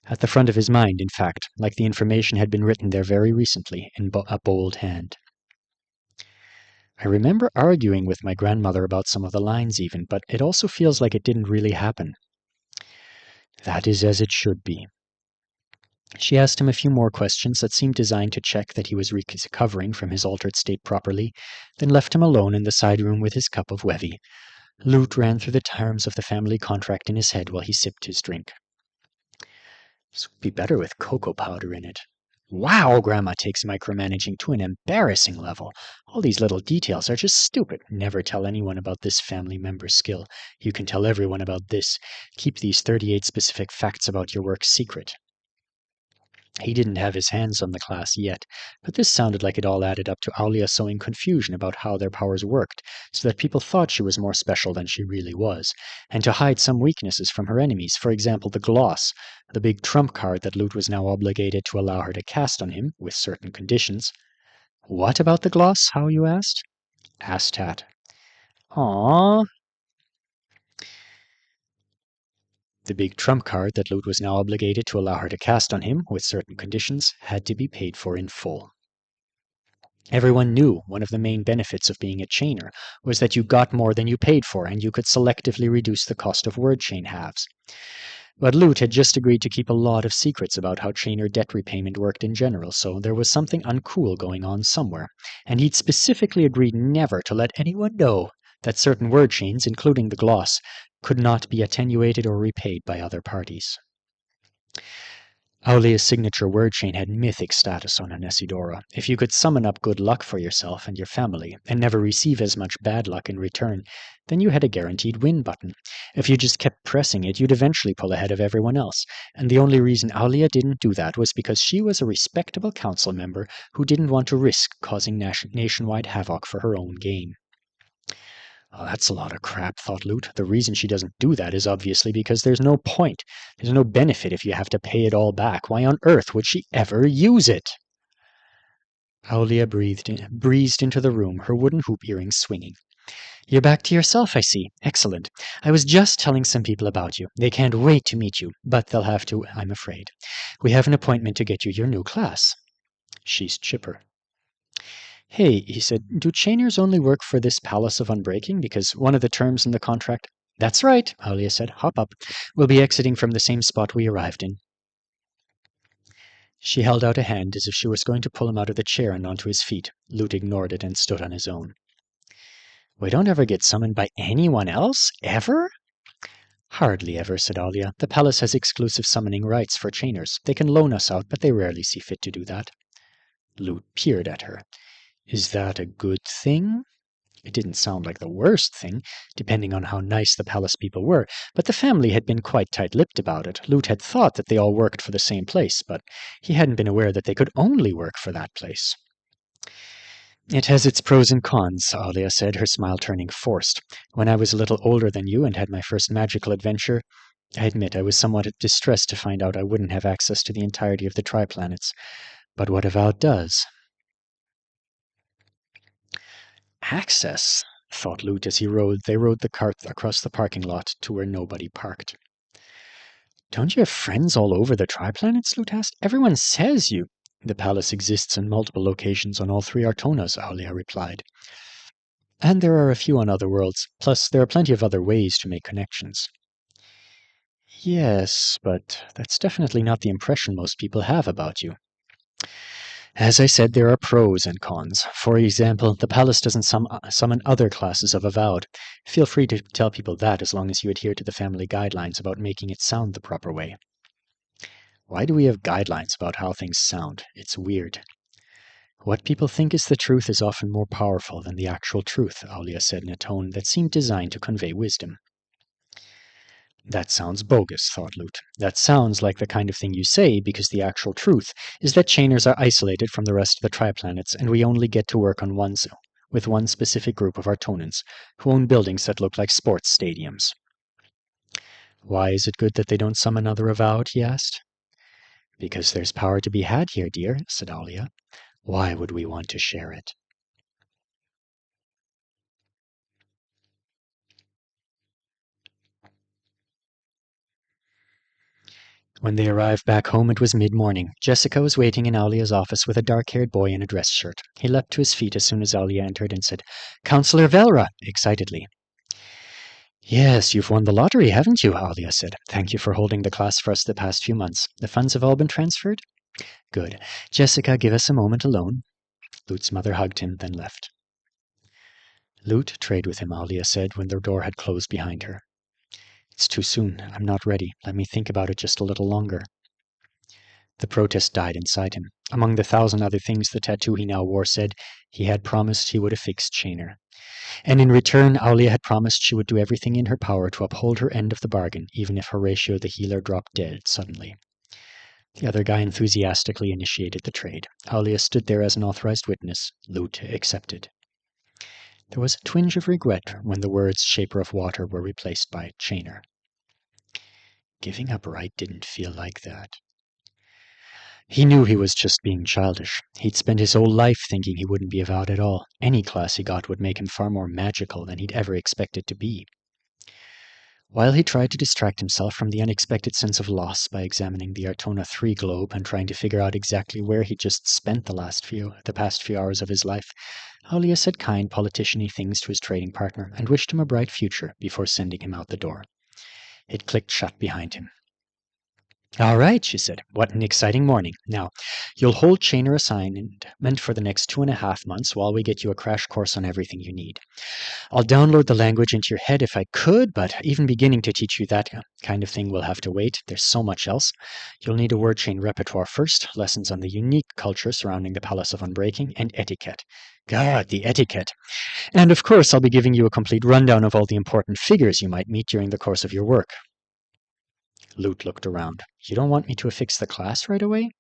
At the front of his mind, in fact, like the information had been written there very recently, in a bold hand. I remember arguing with my grandmother about some of the lines even, but it also feels like it didn't really happen. That is as it should be. She asked him a few more questions that seemed designed to check that he was recovering from his altered state properly, then left him alone in the side room with his cup of wevi. Lute ran through the terms of the family contract in his head while he sipped his drink. This would be better with cocoa powder in it. Wow, Grandma takes micromanaging to an embarrassing level. All these little details are just stupid. Never tell anyone about this family member's skill. You can tell everyone about this. Keep these 38 specific facts about your work secret. He didn't have his hands on the class yet, but this sounded like it all added up to Aulia sowing confusion about how their powers worked, so that people thought she was more special than she really was, and to hide some weaknesses from her enemies, for example the gloss, the big trump card that Lute was now obligated to allow her to cast on him, with certain conditions. What about the gloss, how you asked? Asked Tat. Aww. The big trump card that Lute was now obligated to allow her to cast on him, with certain conditions, had to be paid for in full. Everyone knew one of the main benefits of being a chainer was that you got more than you paid for, and you could selectively reduce the cost of word chain halves. But Lute had just agreed to keep a lot of secrets about how chainer debt repayment worked in general, so there was something uncool going on somewhere, and he'd specifically agreed never to let anyone know that certain word chains, including the gloss, could not be attenuated or repaid by other parties. Aulia's signature word chain had mythic status on Anesidora. If you could summon up good luck for yourself and your family, and never receive as much bad luck in return, then you had a guaranteed win button. If you just kept pressing it, you'd eventually pull ahead of everyone else. And the only reason Aulia didn't do that was because she was a respectable council member who didn't want to risk causing nationwide havoc for her own gain. Oh, that's a lot of crap, thought Lute. The reason she doesn't do that is obviously because there's no point. There's no benefit if you have to pay it all back. Why on earth would she ever use it? Aulia breezed into the room, her wooden hoop earrings swinging. You're back to yourself, I see. Excellent. I was just telling some people about you. They can't wait to meet you, but they'll have to, I'm afraid. We have an appointment to get you your new class. She's chipper. Hey, he said, do chainers only work for this Palace of Unbreaking? Because one of the terms in the contract... That's right, Aulia said. Hop up. We'll be exiting from the same spot we arrived in. She held out a hand as if she was going to pull him out of the chair and onto his feet. Lute ignored it and stood on his own. We don't ever get summoned by anyone else? Ever? Hardly ever, said Aulia. The palace has exclusive summoning rights for chainers. They can loan us out, but they rarely see fit to do that. Lute peered at her. Is that a good thing? It didn't sound like the worst thing, depending on how nice the palace people were, but the family had been quite tight-lipped about it. Lute had thought that they all worked for the same place, but he hadn't been aware that they could only work for that place. It has its pros and cons, Aulia said, her smile turning forced. When I was a little older than you and had my first magical adventure, I admit I was somewhat distressed to find out I wouldn't have access to the entirety of the Triplanets. But what Avowed does... Access, thought Lute as they rode the cart across the parking lot to where nobody parked. Don't you have friends all over the Triplanets? Lute asked. Everyone says you... The palace exists in multiple locations on all three Artonas, Aulia replied. And there are a few on other worlds. Plus, there are plenty of other ways to make connections. Yes, but that's definitely not the impression most people have about you. As I said, there are pros and cons. For example, the palace doesn't summon other classes of Avowed. Feel free to tell people that as long as you adhere to the family guidelines about making it sound the proper way. Why do we have guidelines about how things sound? It's weird. What people think is the truth is often more powerful than the actual truth, Aulia said in a tone that seemed designed to convey wisdom. That sounds bogus, thought Lute. That sounds like the kind of thing you say because the actual truth is that chainers are isolated from the rest of the Triplanets and we only get to work on with one specific group of Artonans, who own buildings that look like sports stadiums. Why is it good that they don't summon other Avowed? He asked. Because there's power to be had here, dear, said Aulia. Why would we want to share it? When they arrived back home, it was mid-morning. Jessica was waiting in Aulia's office with a dark-haired boy in a dress shirt. He leapt to his feet as soon as Aulia entered and said, Counselor Velra, excitedly. Yes, you've won the lottery, haven't you? Aulia said. Thank you for holding the class for us the past few months. The funds have all been transferred? Good. Jessica, give us a moment alone. Lute's mother hugged him, then left. Lute, trade with him, Aulia said when the door had closed behind her. It's too soon. I'm not ready. Let me think about it just a little longer. The protest died inside him. Among the 1,000 other things the tattoo he now wore said, he had promised he would affix Chainer. And in return, Aulia had promised she would do everything in her power to uphold her end of the bargain, even if Horatio the healer dropped dead suddenly. The other guy enthusiastically initiated the trade. Aulia stood there as an authorized witness. Lute accepted. There was a twinge of regret when the words Shaper of Water were replaced by Chainer. Giving up right didn't feel like that. He knew he was just being childish. He'd spent his whole life thinking he wouldn't be avowed at all. Any class he got would make him far more magical than he'd ever expected to be. While he tried to distract himself from the unexpected sense of loss by examining the Artona 3 globe and trying to figure out exactly where he'd just spent the past few hours of his life, Aulia said kind, politician-y things to his trading partner and wished him a bright future before sending him out the door. It clicked shut behind him. All right, she said. What an exciting morning. Now, you'll hold chainer assignment for the next 2.5 months while we get you a crash course on everything you need. I'll download the language into your head if I could, but even beginning to teach you that kind of thing will have to wait. There's so much else. You'll need a word chain repertoire first, lessons on the unique culture surrounding the Palace of Unbreaking, and etiquette. God, the etiquette. And of course, I'll be giving you a complete rundown of all the important figures you might meet during the course of your work. Lute looked around. You don't want me to affix the class right away?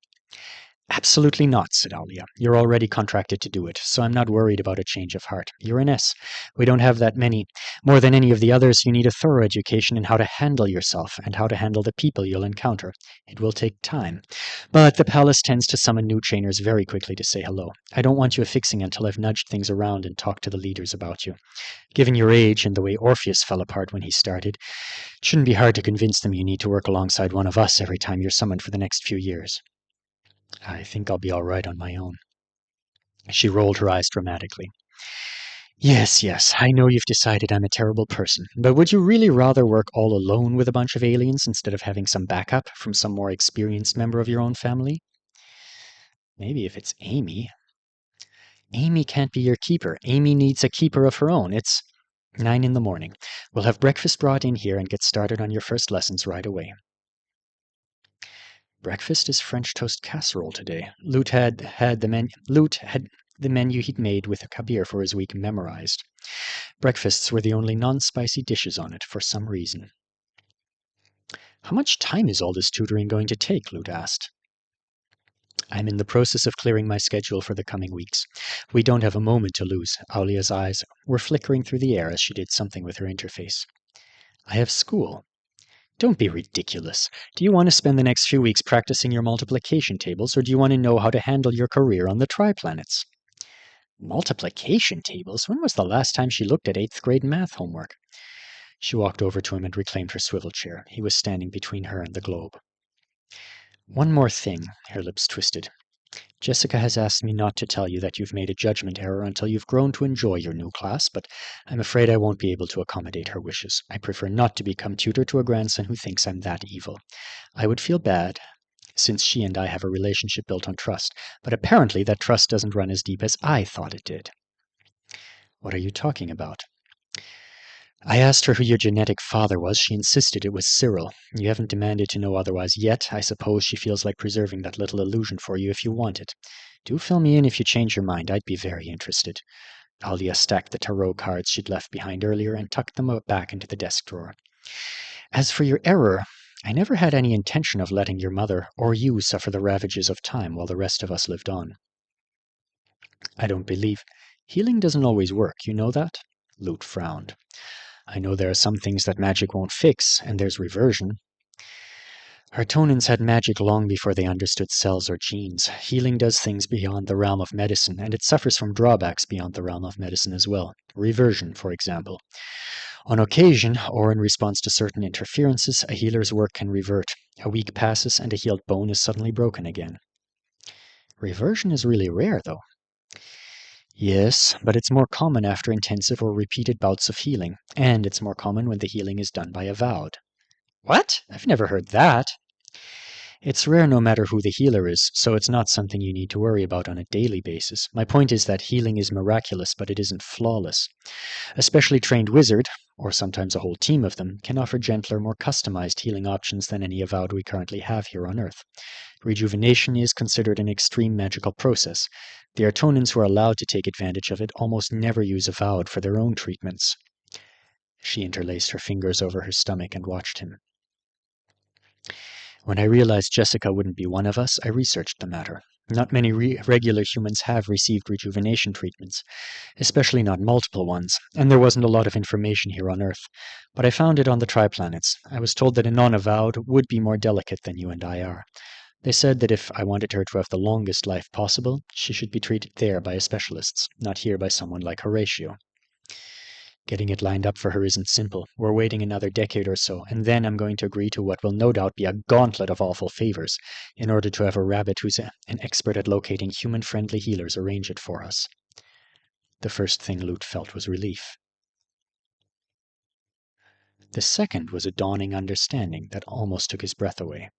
Absolutely not, said Aulia. You're already contracted to do it, so I'm not worried about a change of heart. You're an S. We don't have that many. More than any of the others, you need a thorough education in how to handle yourself and how to handle the people you'll encounter. It will take time. But the palace tends to summon new chainers very quickly to say hello. I don't want you affixing until I've nudged things around and talked to the leaders about you. Given your age and the way Orpheus fell apart when he started, it shouldn't be hard to convince them you need to work alongside one of us every time you're summoned for the next few years. I think I'll be all right on my own. She rolled her eyes dramatically. Yes, I know you've decided I'm a terrible person, but would you really rather work all alone with a bunch of aliens instead of having some backup from some more experienced member of your own family? Maybe if it's Amy. Amy can't be your keeper. Amy needs a keeper of her own. It's 9 in the morning. We'll have breakfast brought in here and get started on your first lessons right away. Breakfast is French toast casserole today. Lute had the menu he'd made with Kabir for his week memorized. Breakfasts were the only non-spicy dishes on it for some reason. How much time is all this tutoring going to take? Lute asked. I'm in the process of clearing my schedule for the coming weeks. We don't have a moment to lose. Aulia's eyes were flickering through the air as she did something with her interface. I have school. Don't be ridiculous. Do you want to spend the next few weeks practicing your multiplication tables, or do you want to know how to handle your career on the triplanets? Multiplication tables? When was the last time she looked at 8th grade math homework? She walked over to him and reclaimed her swivel chair. He was standing between her and the globe. One more thing, her lips twisted. Jessica has asked me not to tell you that you've made a judgment error until you've grown to enjoy your new class, but I'm afraid I won't be able to accommodate her wishes. I prefer not to become tutor to a grandson who thinks I'm that evil. I would feel bad, since she and I have a relationship built on trust, but apparently that trust doesn't run as deep as I thought it did. What are you talking about? I asked her who your genetic father was. She insisted it was Cyril. You haven't demanded to know otherwise yet. I suppose she feels like preserving that little illusion for you if you want it. Do fill me in if you change your mind. I'd be very interested. Aulia stacked the tarot cards she'd left behind earlier and tucked them back into the desk drawer. As for your error, I never had any intention of letting your mother or you suffer the ravages of time while the rest of us lived on. I don't believe. Healing doesn't always work, you know that? Lute frowned. I know there are some things that magic won't fix, and there's reversion. Artonans had magic long before they understood cells or genes. Healing does things beyond the realm of medicine, and it suffers from drawbacks beyond the realm of medicine as well. Reversion, for example. On occasion, or in response to certain interferences, a healer's work can revert. A week passes, and a healed bone is suddenly broken again. Reversion is really rare, though. Yes, but it's more common after intensive or repeated bouts of healing, and it's more common when the healing is done by avowed. What? I've never heard that. It's rare no matter who the healer is, so it's not something you need to worry about on a daily basis. My point is that healing is miraculous, but it isn't flawless. A specially trained wizard, or sometimes a whole team of them, can offer gentler, more customized healing options than any avowed we currently have here on Earth. Rejuvenation is considered an extreme magical process. The Artonans who are allowed to take advantage of it almost never use avowed for their own treatments. She interlaced her fingers over her stomach and watched him. When I realized Jessica wouldn't be one of us, I researched the matter. Not many regular humans have received rejuvenation treatments, especially not multiple ones, and there wasn't a lot of information here on Earth. But I found it on the triplanets. I was told that a non-avowed would be more delicate than you and I are. They said that if I wanted her to have the longest life possible, she should be treated there by specialists, not here by someone like Horatio. Getting it lined up for her isn't simple. We're waiting another decade or so, and then I'm going to agree to what will no doubt be a gauntlet of awful favors, in order to have a rabbit who's an expert at locating human-friendly healers arrange it for us. The first thing Lute felt was relief. The second was a dawning understanding that almost took his breath away.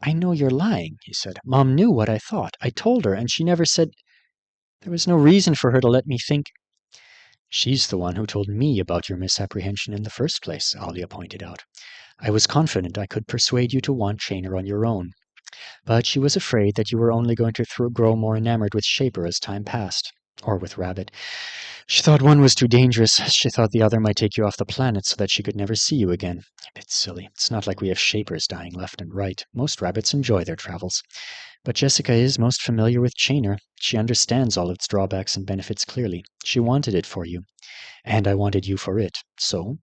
I know you're lying, he said. Mom knew what I thought. I told her, and she never said... There was no reason for her to let me think... She's the one who told me about your misapprehension in the first place, Alia pointed out. I was confident I could persuade you to want Chainer on your own. But she was afraid that you were only going to grow more enamored with Shaper as time passed. Or with Rabbit. She thought one was too dangerous. She thought the other might take you off the planet so that she could never see you again. A bit silly. It's not like we have Shapers dying left and right. Most rabbits enjoy their travels. But Jessica is most familiar with Chainer. She understands all its drawbacks and benefits clearly. She wanted it for you. And I wanted you for it. So,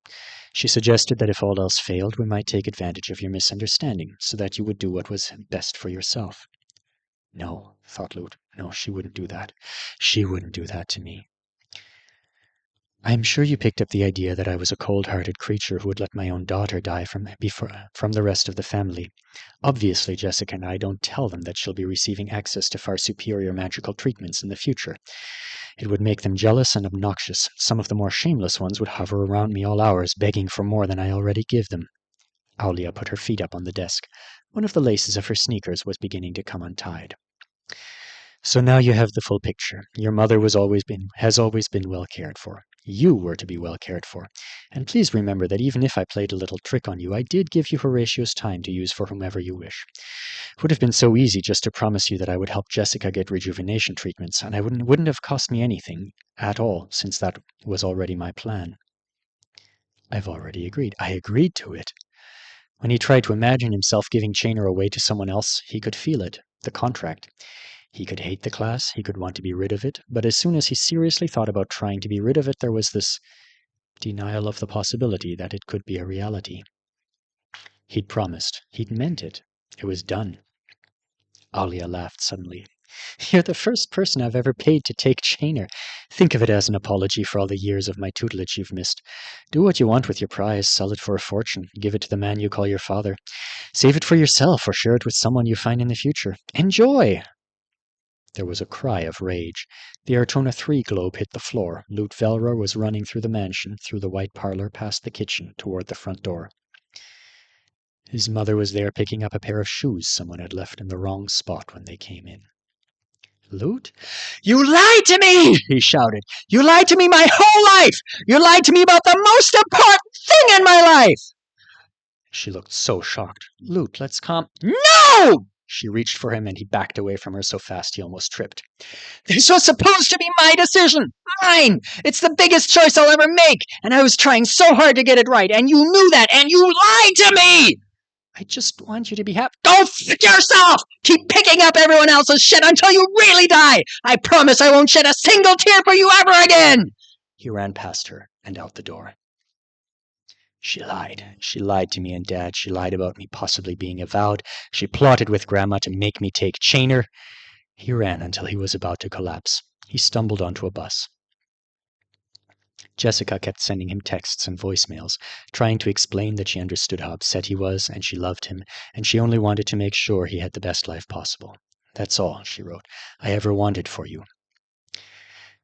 she suggested that if all else failed, we might take advantage of your misunderstanding, so that you would do what was best for yourself. No, thought Lute. No, she wouldn't do that. She wouldn't do that to me. I'm sure you picked up the idea that I was a cold-hearted creature who would let my own daughter die from the rest of the family. Obviously, Jessica and I don't tell them that she'll be receiving access to far superior magical treatments in the future. It would make them jealous and obnoxious. Some of the more shameless ones would hover around me all hours, begging for more than I already give them. Aulia put her feet up on the desk. One of the laces of her sneakers was beginning to come untied. So now you have the full picture. Your mother has always been well cared for. You were to be well cared for. And please remember that even if I played a little trick on you, I did give you Horatio's time to use for whomever you wish. It would have been so easy just to promise you that I would help Jessica get rejuvenation treatments, and it wouldn't have cost me anything at all, since that was already my plan. I've already agreed. I agreed to it. When he tried to imagine himself giving Chainer away to someone else, he could feel it, the contract. He could hate the class, he could want to be rid of it, but as soon as he seriously thought about trying to be rid of it, there was this denial of the possibility that it could be a reality. He'd promised. He'd meant it. It was done. Alia laughed suddenly. You're the first person I've ever paid to take Chainer. Think of it as an apology for all the years of my tutelage you've missed. Do what you want with your prize, sell it for a fortune, give it to the man you call your father. Save it for yourself or share it with someone you find in the future. Enjoy! There was a cry of rage. The Artona 3 globe hit the floor. Lute Velra was running through the mansion, through the white parlor, past the kitchen, toward the front door. His mother was there picking up a pair of shoes someone had left in the wrong spot when they came in. Lute? You lied to me! He shouted. You lied to me my whole life! You lied to me about the most important thing in my life! She looked so shocked. Lute, let's calm... No! She reached for him and he backed away from her so fast he almost tripped. This was supposed to be my decision! Mine! It's the biggest choice I'll ever make! And I was trying so hard to get it right, and you knew that, and you lied to me! I just want you to be happy. Go f*** yourself! Keep picking up everyone else's shit until you really die! I promise I won't shed a single tear for you ever again! He ran past her and out the door. She lied. She lied to me and Dad. She lied about me possibly being avowed. She plotted with Grandma to make me take Chainer. He ran until he was about to collapse. He stumbled onto a bus. Jessica kept sending him texts and voicemails, trying to explain that she understood how upset he was, and she loved him, and she only wanted to make sure he had the best life possible. That's all, she wrote, I ever wanted for you.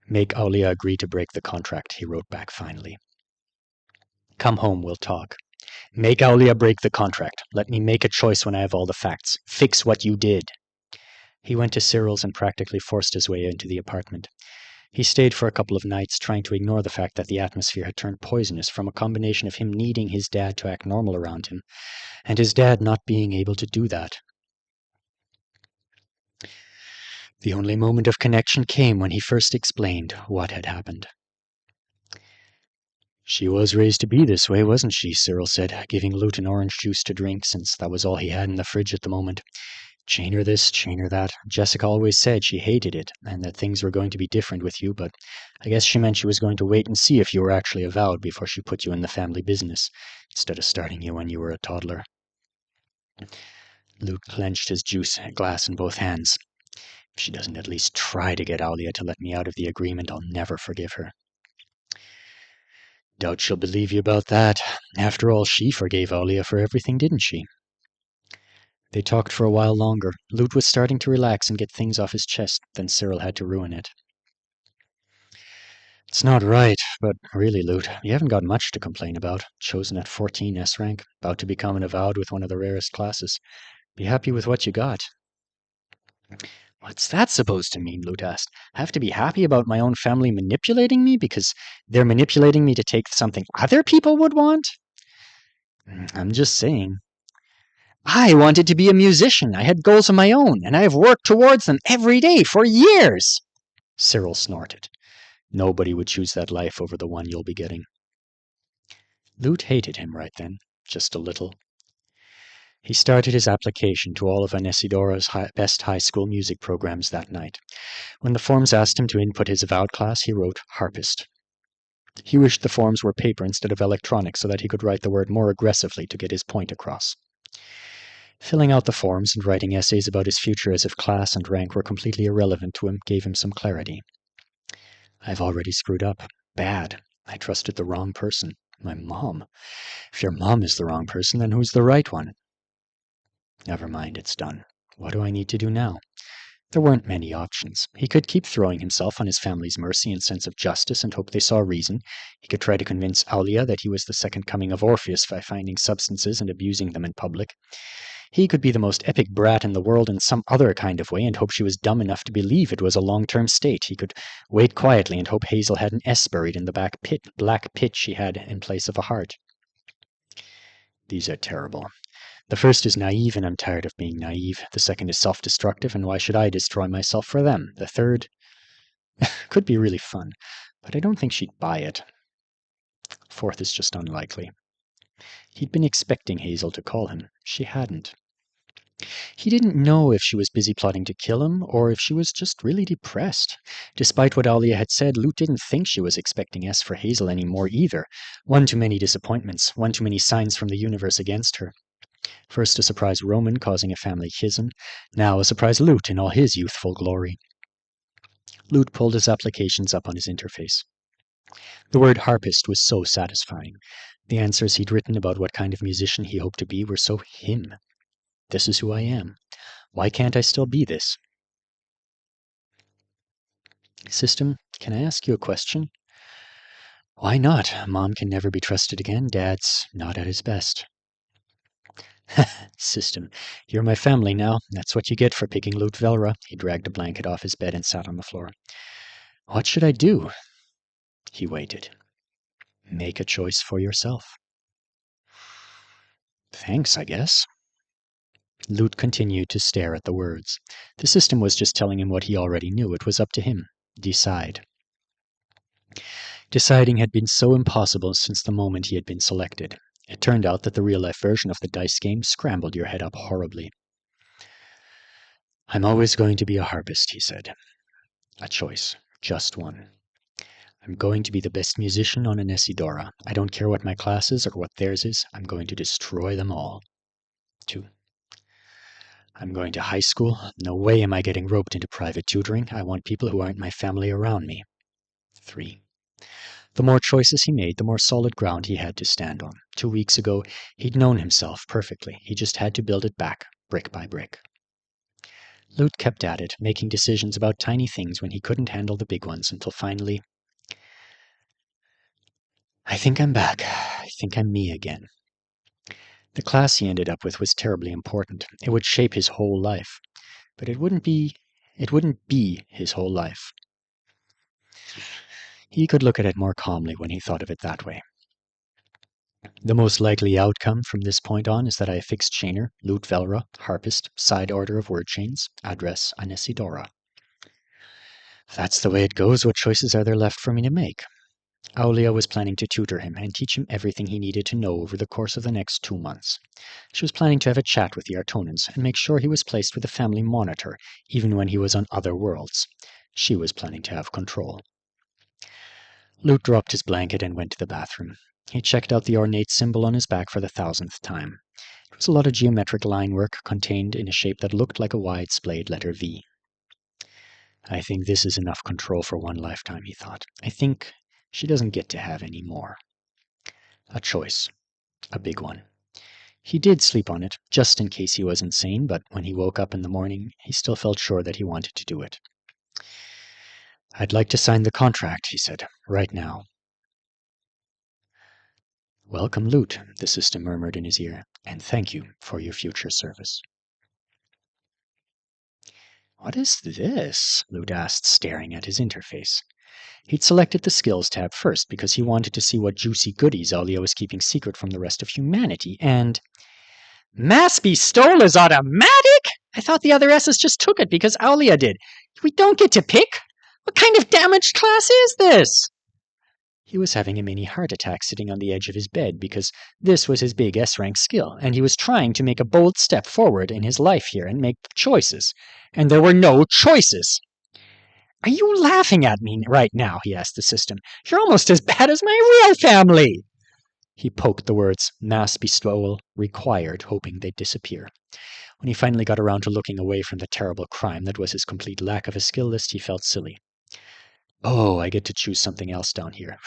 Make Aulia agree to break the contract, he wrote back finally. Come home, we'll talk. Make Aulia break the contract. Let me make a choice when I have all the facts. Fix what you did. He went to Cyril's and practically forced his way into the apartment. He stayed for a couple of nights, trying to ignore the fact that the atmosphere had turned poisonous from a combination of him needing his dad to act normal around him, and his dad not being able to do that. The only moment of connection came when he first explained what had happened. She was raised to be this way, wasn't she? Cyril said, giving Lute an orange juice to drink, since that was all he had in the fridge at the moment. Chainer this, Chainer that. Jessica always said she hated it, and that things were going to be different with you, but I guess she meant she was going to wait and see if you were actually avowed before she put you in the family business, instead of starting you when you were a toddler. Lute clenched his juice glass in both hands. If she doesn't at least try to get Aulia to let me out of the agreement, I'll never forgive her. Doubt she'll believe you about that. After all, she forgave Aulia for everything, didn't she? They talked for a while longer. Lute was starting to relax and get things off his chest, then Cyril had to ruin it. It's not right, but really, Lute, you haven't got much to complain about. Chosen at 14 S rank, about to become an avowed with one of the rarest classes. Be happy with what you got. What's that supposed to mean? Lute asked. Have to be happy about my own family manipulating me because they're manipulating me to take something other people would want? I'm just saying. I wanted to be a musician. I had goals of my own, and I have worked towards them every day for years. Cyril snorted. Nobody would choose that life over the one you'll be getting. Lute hated him right then, just a little. He started his application to all of Anesidora's best high school music programs that night. When the forms asked him to input his avowed class, he wrote harpist. He wished the forms were paper instead of electronic so that he could write the word more aggressively to get his point across. Filling out the forms and writing essays about his future as if class and rank were completely irrelevant to him gave him some clarity. I've already screwed up. Bad. I trusted the wrong person. My mom. If your mom is the wrong person, then who's the right one? Never mind, it's done. What do I need to do now? There weren't many options. He could keep throwing himself on his family's mercy and sense of justice and hope they saw reason. He could try to convince Aulia that he was the second coming of Orpheus by finding substances and abusing them in public. He could be the most epic brat in the world in some other kind of way and hope she was dumb enough to believe it was a long-term state. He could wait quietly and hope Hazel had an S buried in the black pit she had in place of a heart. These are terrible. The first is naive, and I'm tired of being naive. The second is self-destructive, and why should I destroy myself for them? The third could be really fun, but I don't think she'd buy it. Fourth is just unlikely. He'd been expecting Hazel to call him. She hadn't. He didn't know if she was busy plotting to kill him, or if she was just really depressed. Despite what Aulia had said, Lute didn't think she was expecting S for Hazel anymore either. One too many disappointments, one too many signs from the universe against her. First a surprise Roman causing a family schism, now a surprise Lute in all his youthful glory. Lute pulled his applications up on his interface. The word harpist was so satisfying. The answers he'd written about what kind of musician he hoped to be were so him. This is who I am. Why can't I still be this? System, can I ask you a question? Why not? Mom can never be trusted again. Dad's not at his best. System, you're my family now. That's what you get for picking Lute Velra. He dragged a blanket off his bed and sat on the floor. What should I do? He waited. Make a choice for yourself. Thanks, I guess. Lute continued to stare at the words. The system was just telling him what he already knew. It was up to him. Decide. Deciding had been so impossible since the moment he had been selected. It turned out that the real-life version of the dice game scrambled your head up horribly. I'm always going to be a harpist, he said. A choice. Just one. I'm going to be the best musician on Anesidora. I don't care what my class is or what theirs is. I'm going to destroy them all. 2. I'm going to high school. No way am I getting roped into private tutoring. I want people who aren't my family around me. 3. The more choices he made, the more solid ground he had to stand on. 2 weeks ago, he'd known himself perfectly. He just had to build it back, brick by brick. Lute kept at it, making decisions about tiny things when he couldn't handle the big ones, until finally, I think I'm back. I think I'm me again. The class he ended up with was terribly important. It would shape his whole life. But it wouldn't be his whole life. He could look at it more calmly when he thought of it that way. The most likely outcome from this point on is that I affix chainer, Lute Velra, harpist, side order of word chains, address Anesidora. If that's the way it goes, what choices are there left for me to make? Aulia was planning to tutor him and teach him everything he needed to know over the course of the next 2 months. She was planning to have a chat with the Artonans and make sure he was placed with a family monitor, even when he was on other worlds. She was planning to have control. Lute dropped his blanket and went to the bathroom. He checked out the ornate symbol on his back for the 1000th time. It was a lot of geometric line work contained in a shape that looked like a wide splayed letter V. I think this is enough control for one lifetime, he thought. I think she doesn't get to have any more. A choice. A big one. He did sleep on it, just in case he was insane, but when he woke up in the morning, he still felt sure that he wanted to do it. I'd like to sign the contract, he said, right now. Welcome, Lute, the system murmured in his ear, and thank you for your future service. What is this? Lute asked, staring at his interface. He'd selected the Skills tab first because he wanted to see what juicy goodies Alia was keeping secret from the rest of humanity, and... Mass Bestowal is automatic? I thought the other S's just took it because Aulia did. We don't get to pick? What kind of damaged class is this? He was having a mini heart attack sitting on the edge of his bed because this was his big S-rank skill, and he was trying to make a bold step forward in his life here and make choices. And there were no choices. Are you laughing at me right now? He asked the system. You're almost as bad as my real family. He poked the words Mass Bestowal Required, hoping they'd disappear. When he finally got around to looking away from the terrible crime that was his complete lack of a skill list, he felt silly. Oh, I get to choose something else down here.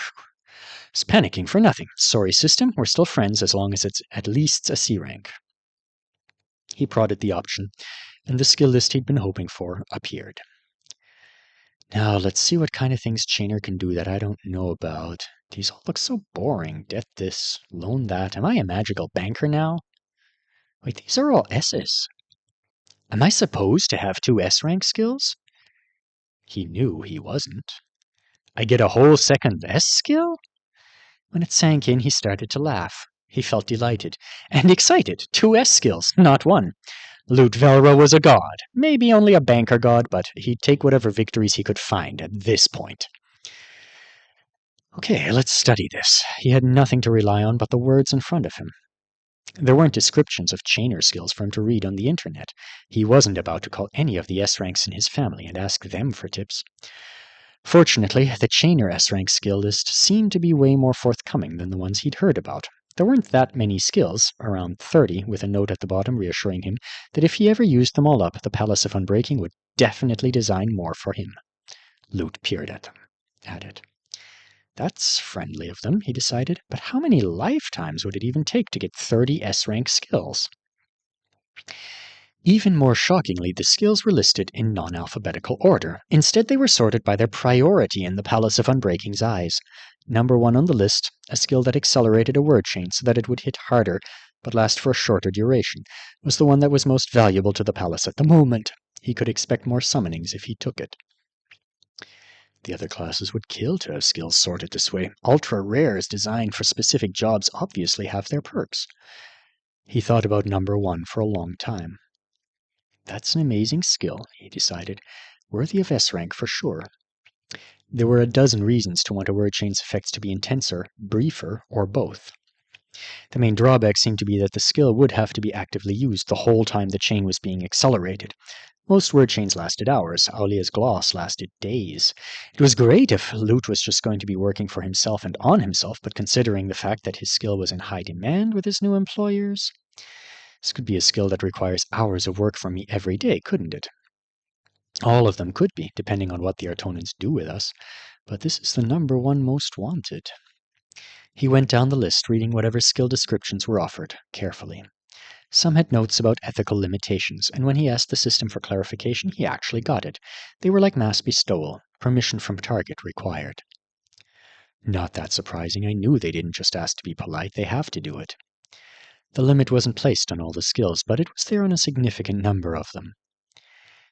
It's panicking for nothing. Sorry, system, we're still friends as long as it's at least a C rank. He prodded the option, and the skill list he'd been hoping for appeared. Now, let's see what kind of things Chainer can do that I don't know about. These all look so boring. Death this, loan that. Am I a magical banker now? Wait, these are all S's. Am I supposed to have 2 S-rank skills? He knew he wasn't. I get a whole second S skill? When it sank in, he started to laugh. He felt delighted. And excited. 2 S skills, not 1. Lute Velra was a god. Maybe only a banker god, but he'd take whatever victories he could find at this point. Okay, let's study this. He had nothing to rely on but the words in front of him. There weren't descriptions of chainer skills for him to read on the internet. He wasn't about to call any of the S-ranks in his family and ask them for tips. Fortunately, the chainer S-rank skill list seemed to be way more forthcoming than the ones he'd heard about. There weren't that many skills, around 30, with a note at the bottom reassuring him that if he ever used them all up, the Palace of Unbreaking would definitely design more for him. Lute peered at it. That's friendly of them, he decided, but how many lifetimes would it even take to get 30 S-rank skills? Even more shockingly, the skills were listed in non-alphabetical order. Instead, they were sorted by their priority in the Palace of Unbreaking's eyes. Number 1 on the list, a skill that accelerated a word chain so that it would hit harder but last for a shorter duration, was the one that was most valuable to the Palace at the moment. He could expect more summonings if he took it. The other classes would kill to have skills sorted this way. Ultra rares designed for specific jobs obviously have their perks. He thought about number 1 for a long time. That's an amazing skill, he decided. Worthy of S-rank for sure. There were a dozen reasons to want a word chain's effects to be intenser, briefer, or both. The main drawback seemed to be that the skill would have to be actively used the whole time the chain was being accelerated. Most word chains lasted hours. Aulia's gloss lasted days. It was great if Lute was just going to be working for himself and on himself, but considering the fact that his skill was in high demand with his new employers, this could be a skill that requires hours of work from me every day, couldn't it? All of them could be, depending on what the Artonans do with us, but this is the number 1 most wanted. He went down the list, reading whatever skill descriptions were offered, carefully. Some had notes about ethical limitations, and when he asked the system for clarification, he actually got it. They were like Mass Bestowal, permission from target required. Not that surprising. I knew they didn't just ask to be polite, they have to do it. The limit wasn't placed on all the skills, but it was there on a significant number of them.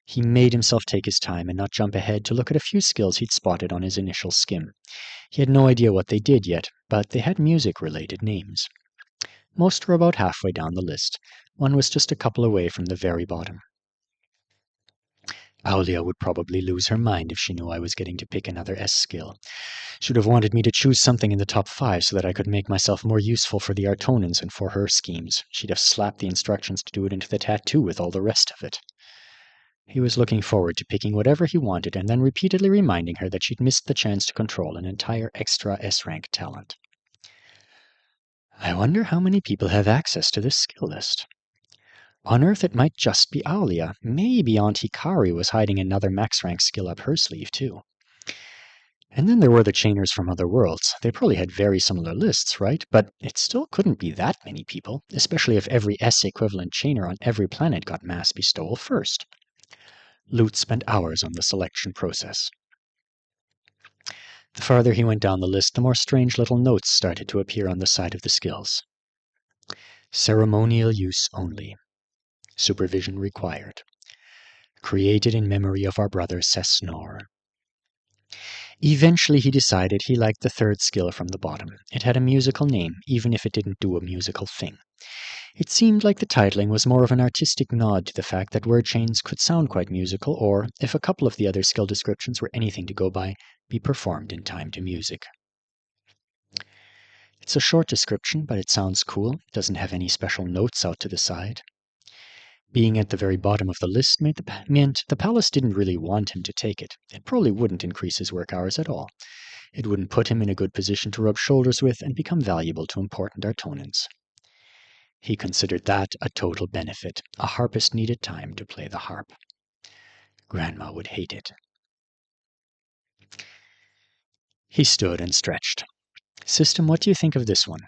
He made himself take his time and not jump ahead to look at a few skills he'd spotted on his initial skim. He had no idea what they did yet, but they had music-related names. Most were about halfway down the list. One was just a couple away from the very bottom. Aulia would probably lose her mind if she knew I was getting to pick another S skill. Should have wanted me to choose something in the top 5 so that I could make myself more useful for the Artonans and for her schemes. She'd have slapped the instructions to do it into the tattoo with all the rest of it. He was looking forward to picking whatever he wanted and then repeatedly reminding her that she'd missed the chance to control an entire extra S-rank talent. I wonder how many people have access to this skill list. On Earth, it might just be Aulia. Maybe Aunt Hikari was hiding another max rank skill up her sleeve, too. And then there were the chainers from other worlds. They probably had very similar lists, right? But it still couldn't be that many people, especially if every S-equivalent chainer on every planet got mass bestowal first. Lute spent hours on the selection process. The farther he went down the list, the more strange little notes started to appear on the side of the skills. Ceremonial use only. Supervision required. Created in memory of our brother Sesnor. Eventually he decided he liked the third skill from the bottom. It had a musical name, even if it didn't do a musical thing. It seemed like the titling was more of an artistic nod to the fact that word chains could sound quite musical, or, if a couple of the other skill descriptions were anything to go by, be performed in time to music. It's a short description, but it sounds cool. It doesn't have any special notes out to the side. Being at the very bottom of the list meant the palace didn't really want him to take it. It probably wouldn't increase his work hours at all. It wouldn't put him in a good position to rub shoulders with and become valuable to important Artonans. He considered that a total benefit. A harpist needed time to play the harp. Grandma would hate it. He stood and stretched. System, what do you think of this one?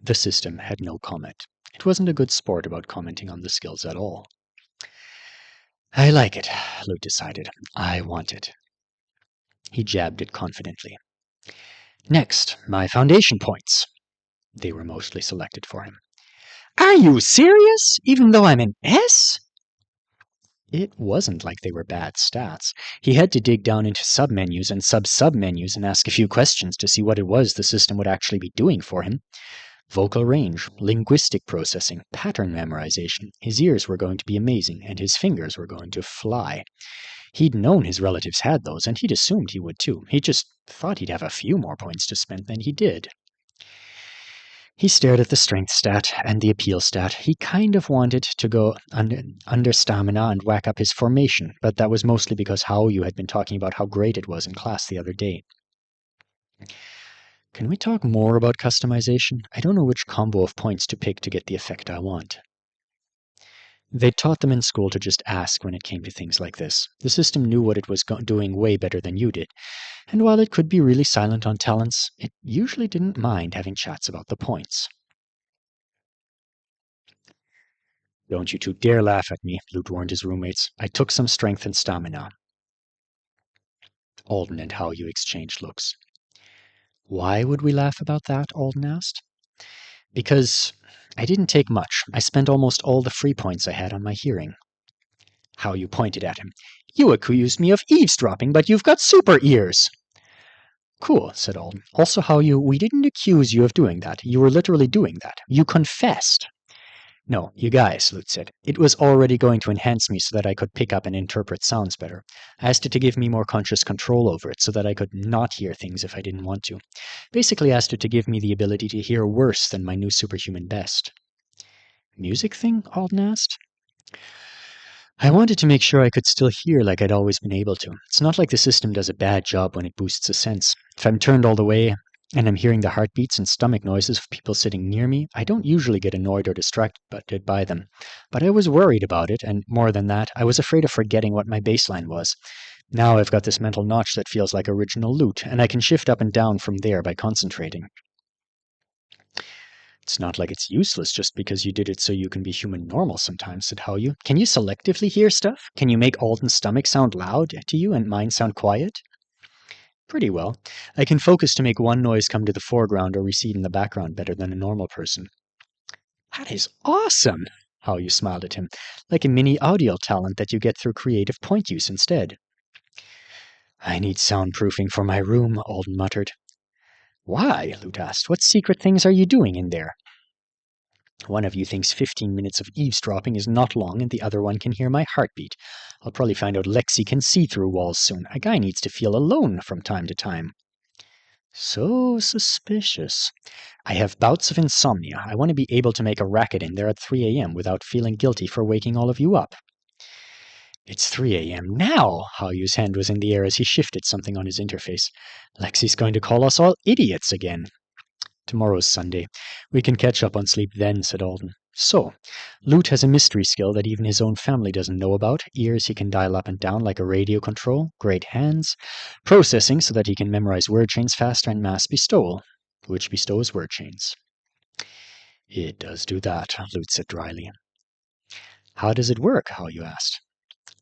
The system had no comment. It wasn't a good sport about commenting on the skills at all. I like it, Lute decided. I want it. He jabbed it confidently. Next, my foundation points. They were mostly selected for him. Are you serious? Even though I'm an S? It wasn't like they were bad stats. He had to dig down into submenus and sub-submenus and ask a few questions to see what it was the system would actually be doing for him. Vocal range, linguistic processing, pattern memorization. His ears were going to be amazing, and his fingers were going to fly. He'd known his relatives had those, and he'd assumed he would too. He just thought he'd have a few more points to spend than he did. He stared at the strength stat and the appeal stat. He kind of wanted to go under stamina and whack up his formation, but that was mostly because Haoyu had been talking about how great it was in class the other day. Can we talk more about customization? I don't know which combo of points to pick to get the effect I want. They taught them in school to just ask when it came to things like this. The system knew what it was doing way better than you did, and while it could be really silent on talents, it usually didn't mind having chats about the points. Don't you two dare laugh at me, Lute warned his roommates. I took some strength and stamina. Alden and Haoyu exchanged looks. Why would we laugh about that? Alden asked. Because I didn't take much. I spent almost all the free points I had on my hearing. Haoyu pointed at him. You accused me of eavesdropping, but you've got super ears. Cool, said Alden. Also, Haoyu, we didn't accuse you of doing that. You were literally doing that. You confessed. No, you guys, Lute said. It was already going to enhance me so that I could pick up and interpret sounds better. I asked it to give me more conscious control over it so that I could not hear things if I didn't want to. Basically asked it to give me the ability to hear worse than my new superhuman best. Music thing? Alden asked. I wanted to make sure I could still hear like I'd always been able to. It's not like the system does a bad job when it boosts a sense. If I'm turned all the way and I'm hearing the heartbeats and stomach noises of people sitting near me, I don't usually get annoyed or distracted by them. But I was worried about it, and more than that, I was afraid of forgetting what my baseline was. Now I've got this mental notch that feels like original Lute, and I can shift up and down from there by concentrating. It's not like it's useless just because you did it so you can be human normal sometimes, said Haoyu. Can you selectively hear stuff? Can you make Alden's stomach sound loud to you and mine sound quiet? Pretty well. I can focus to make one noise come to the foreground or recede in the background better than a normal person. That is awesome, Haoyu smiled at him, like a mini audio talent that you get through creative point use instead. I need soundproofing for my room, Alden muttered. Why? Lute asked. What secret things are you doing in there? One of you thinks 15 minutes of eavesdropping is not long, and the other one can hear my heartbeat. I'll probably find out Lexi can see through walls soon. A guy needs to feel alone from time to time. So suspicious. I have bouts of insomnia. I want to be able to make a racket in there at 3 a.m. without feeling guilty for waking all of you up. It's 3 a.m. now! Haoyu's hand was in the air as he shifted something on his interface. Lexi's going to call us all idiots again. Tomorrow's Sunday. We can catch up on sleep then, said Alden. So, Lute has a mystery skill that even his own family doesn't know about. Ears he can dial up and down like a radio control. Great hands. Processing so that he can memorize word chains faster, and mass bestowal, which bestows word chains. It does do that, Lute said dryly. How does it work, How, you asked.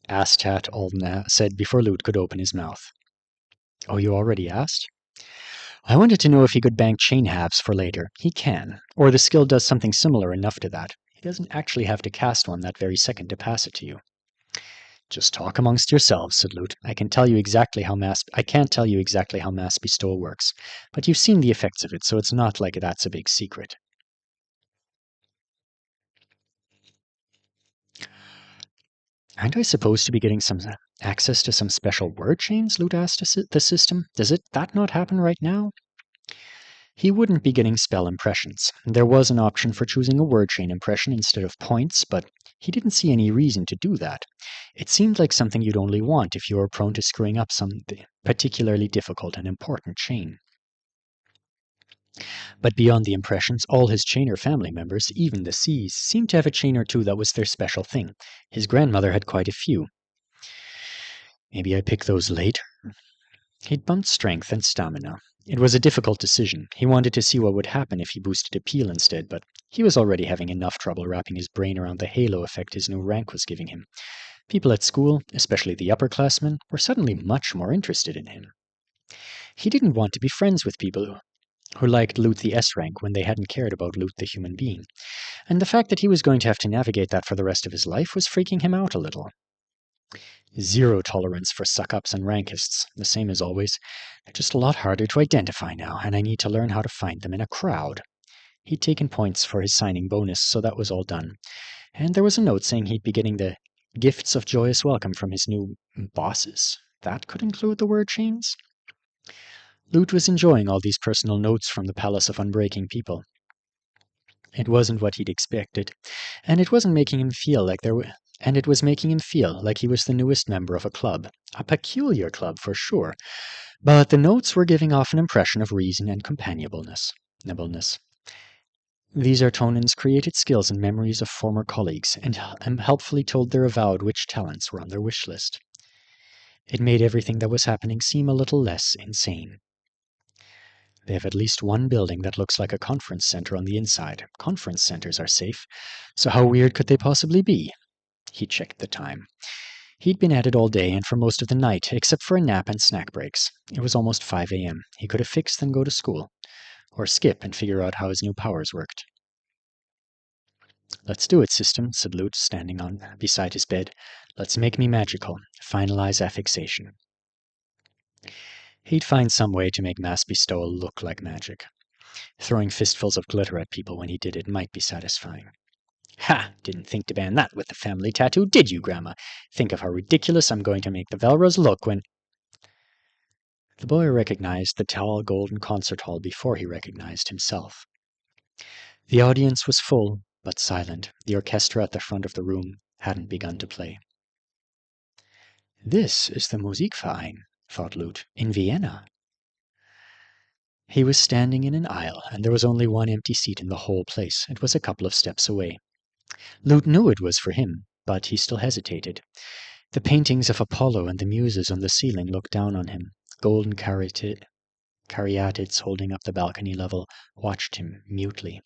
Asstat, Alden said before Lute could open his mouth. Oh, you already asked? I wanted to know if he could bank chain halves for later. He can, or the skill does something similar enough to that. He doesn't actually have to cast one that very second to pass it to you. Just talk amongst yourselves, said Lute. I can't tell you exactly how mass bestowal works, but you've seen the effects of it, so it's not like that's a big secret. Aren't I supposed to be getting some access to some special word chains? Lute asked the system. Does that not happen right now? He wouldn't be getting spell impressions. There was an option for choosing a word chain impression instead of points, but he didn't see any reason to do that. It seemed like something you'd only want if you were prone to screwing up some particularly difficult and important chain. But beyond the impressions, all his chainer family members, even the C's, seemed to have a chain or two that was their special thing. His grandmother had quite a few. Maybe I pick those later? He'd bumped strength and stamina. It was a difficult decision. He wanted to see what would happen if he boosted appeal instead, but he was already having enough trouble wrapping his brain around the halo effect his new rank was giving him. People at school, especially the upperclassmen, were suddenly much more interested in him. He didn't want to be friends with people who liked Lute the S rank when they hadn't cared about Lute the human being, and the fact that he was going to have to navigate that for the rest of his life was freaking him out a little. Zero tolerance for suck-ups and rankists, the same as always. They're just a lot harder to identify now, and I need to learn how to find them in a crowd. He'd taken points for his signing bonus, so that was all done. And there was a note saying he'd be getting the gifts of joyous welcome from his new bosses. That could include the word chains? Lute was enjoying all these personal notes from the Palace of Unbreaking People. It wasn't what he'd expected, and it wasn't making him feel like it was making him feel like he was the newest member of a club. A peculiar club, for sure, but the notes were giving off an impression of reason and companionableness. These are Tonan's created skills and memories of former colleagues, and helpfully told their avowed which talents were on their wish list. It made everything that was happening seem a little less insane. They have at least one building that looks like a conference center on the inside. Conference centers are safe, so how weird could they possibly be? He checked the time. He'd been at it all day and for most of the night, except for a nap and snack breaks. It was almost 5 a.m. He could have fixed then go to school. Or skip and figure out how his new powers worked. Let's do it, system, said Lute, standing beside his bed. Let's make me magical. Finalize affixation. He'd find some way to make mass bestowal look like magic. Throwing fistfuls of glitter at people when he did it might be satisfying. Ha! Didn't think to ban that with the family tattoo, did you, Grandma? Think of how ridiculous I'm going to make the Velras look when... The boy recognized the tall golden concert hall before he recognized himself. The audience was full, but silent. The orchestra at the front of the room hadn't begun to play. This is the Musikverein, thought Lute, in Vienna. He was standing in an aisle, and there was only one empty seat in the whole place. It was a couple of steps away. Lute knew it was for him, but he still hesitated. The paintings of Apollo and the Muses on the ceiling looked down on him. Golden caryatids holding up the balcony level watched him mutely.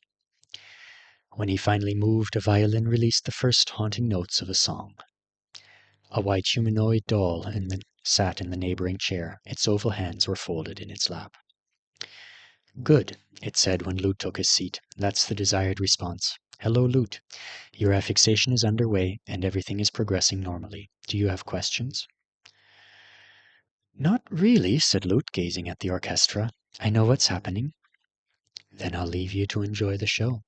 When he finally moved, a violin released the first haunting notes of a song. A white humanoid doll sat in the neighboring chair. Its oval hands were folded in its lap. Good, it said when Lute took his seat. That's the desired response. Hello, Lute. Your affixation is underway, and everything is progressing normally. Do you have questions? Not really, said Lute, gazing at the orchestra. I know what's happening. Then I'll leave you to enjoy the show.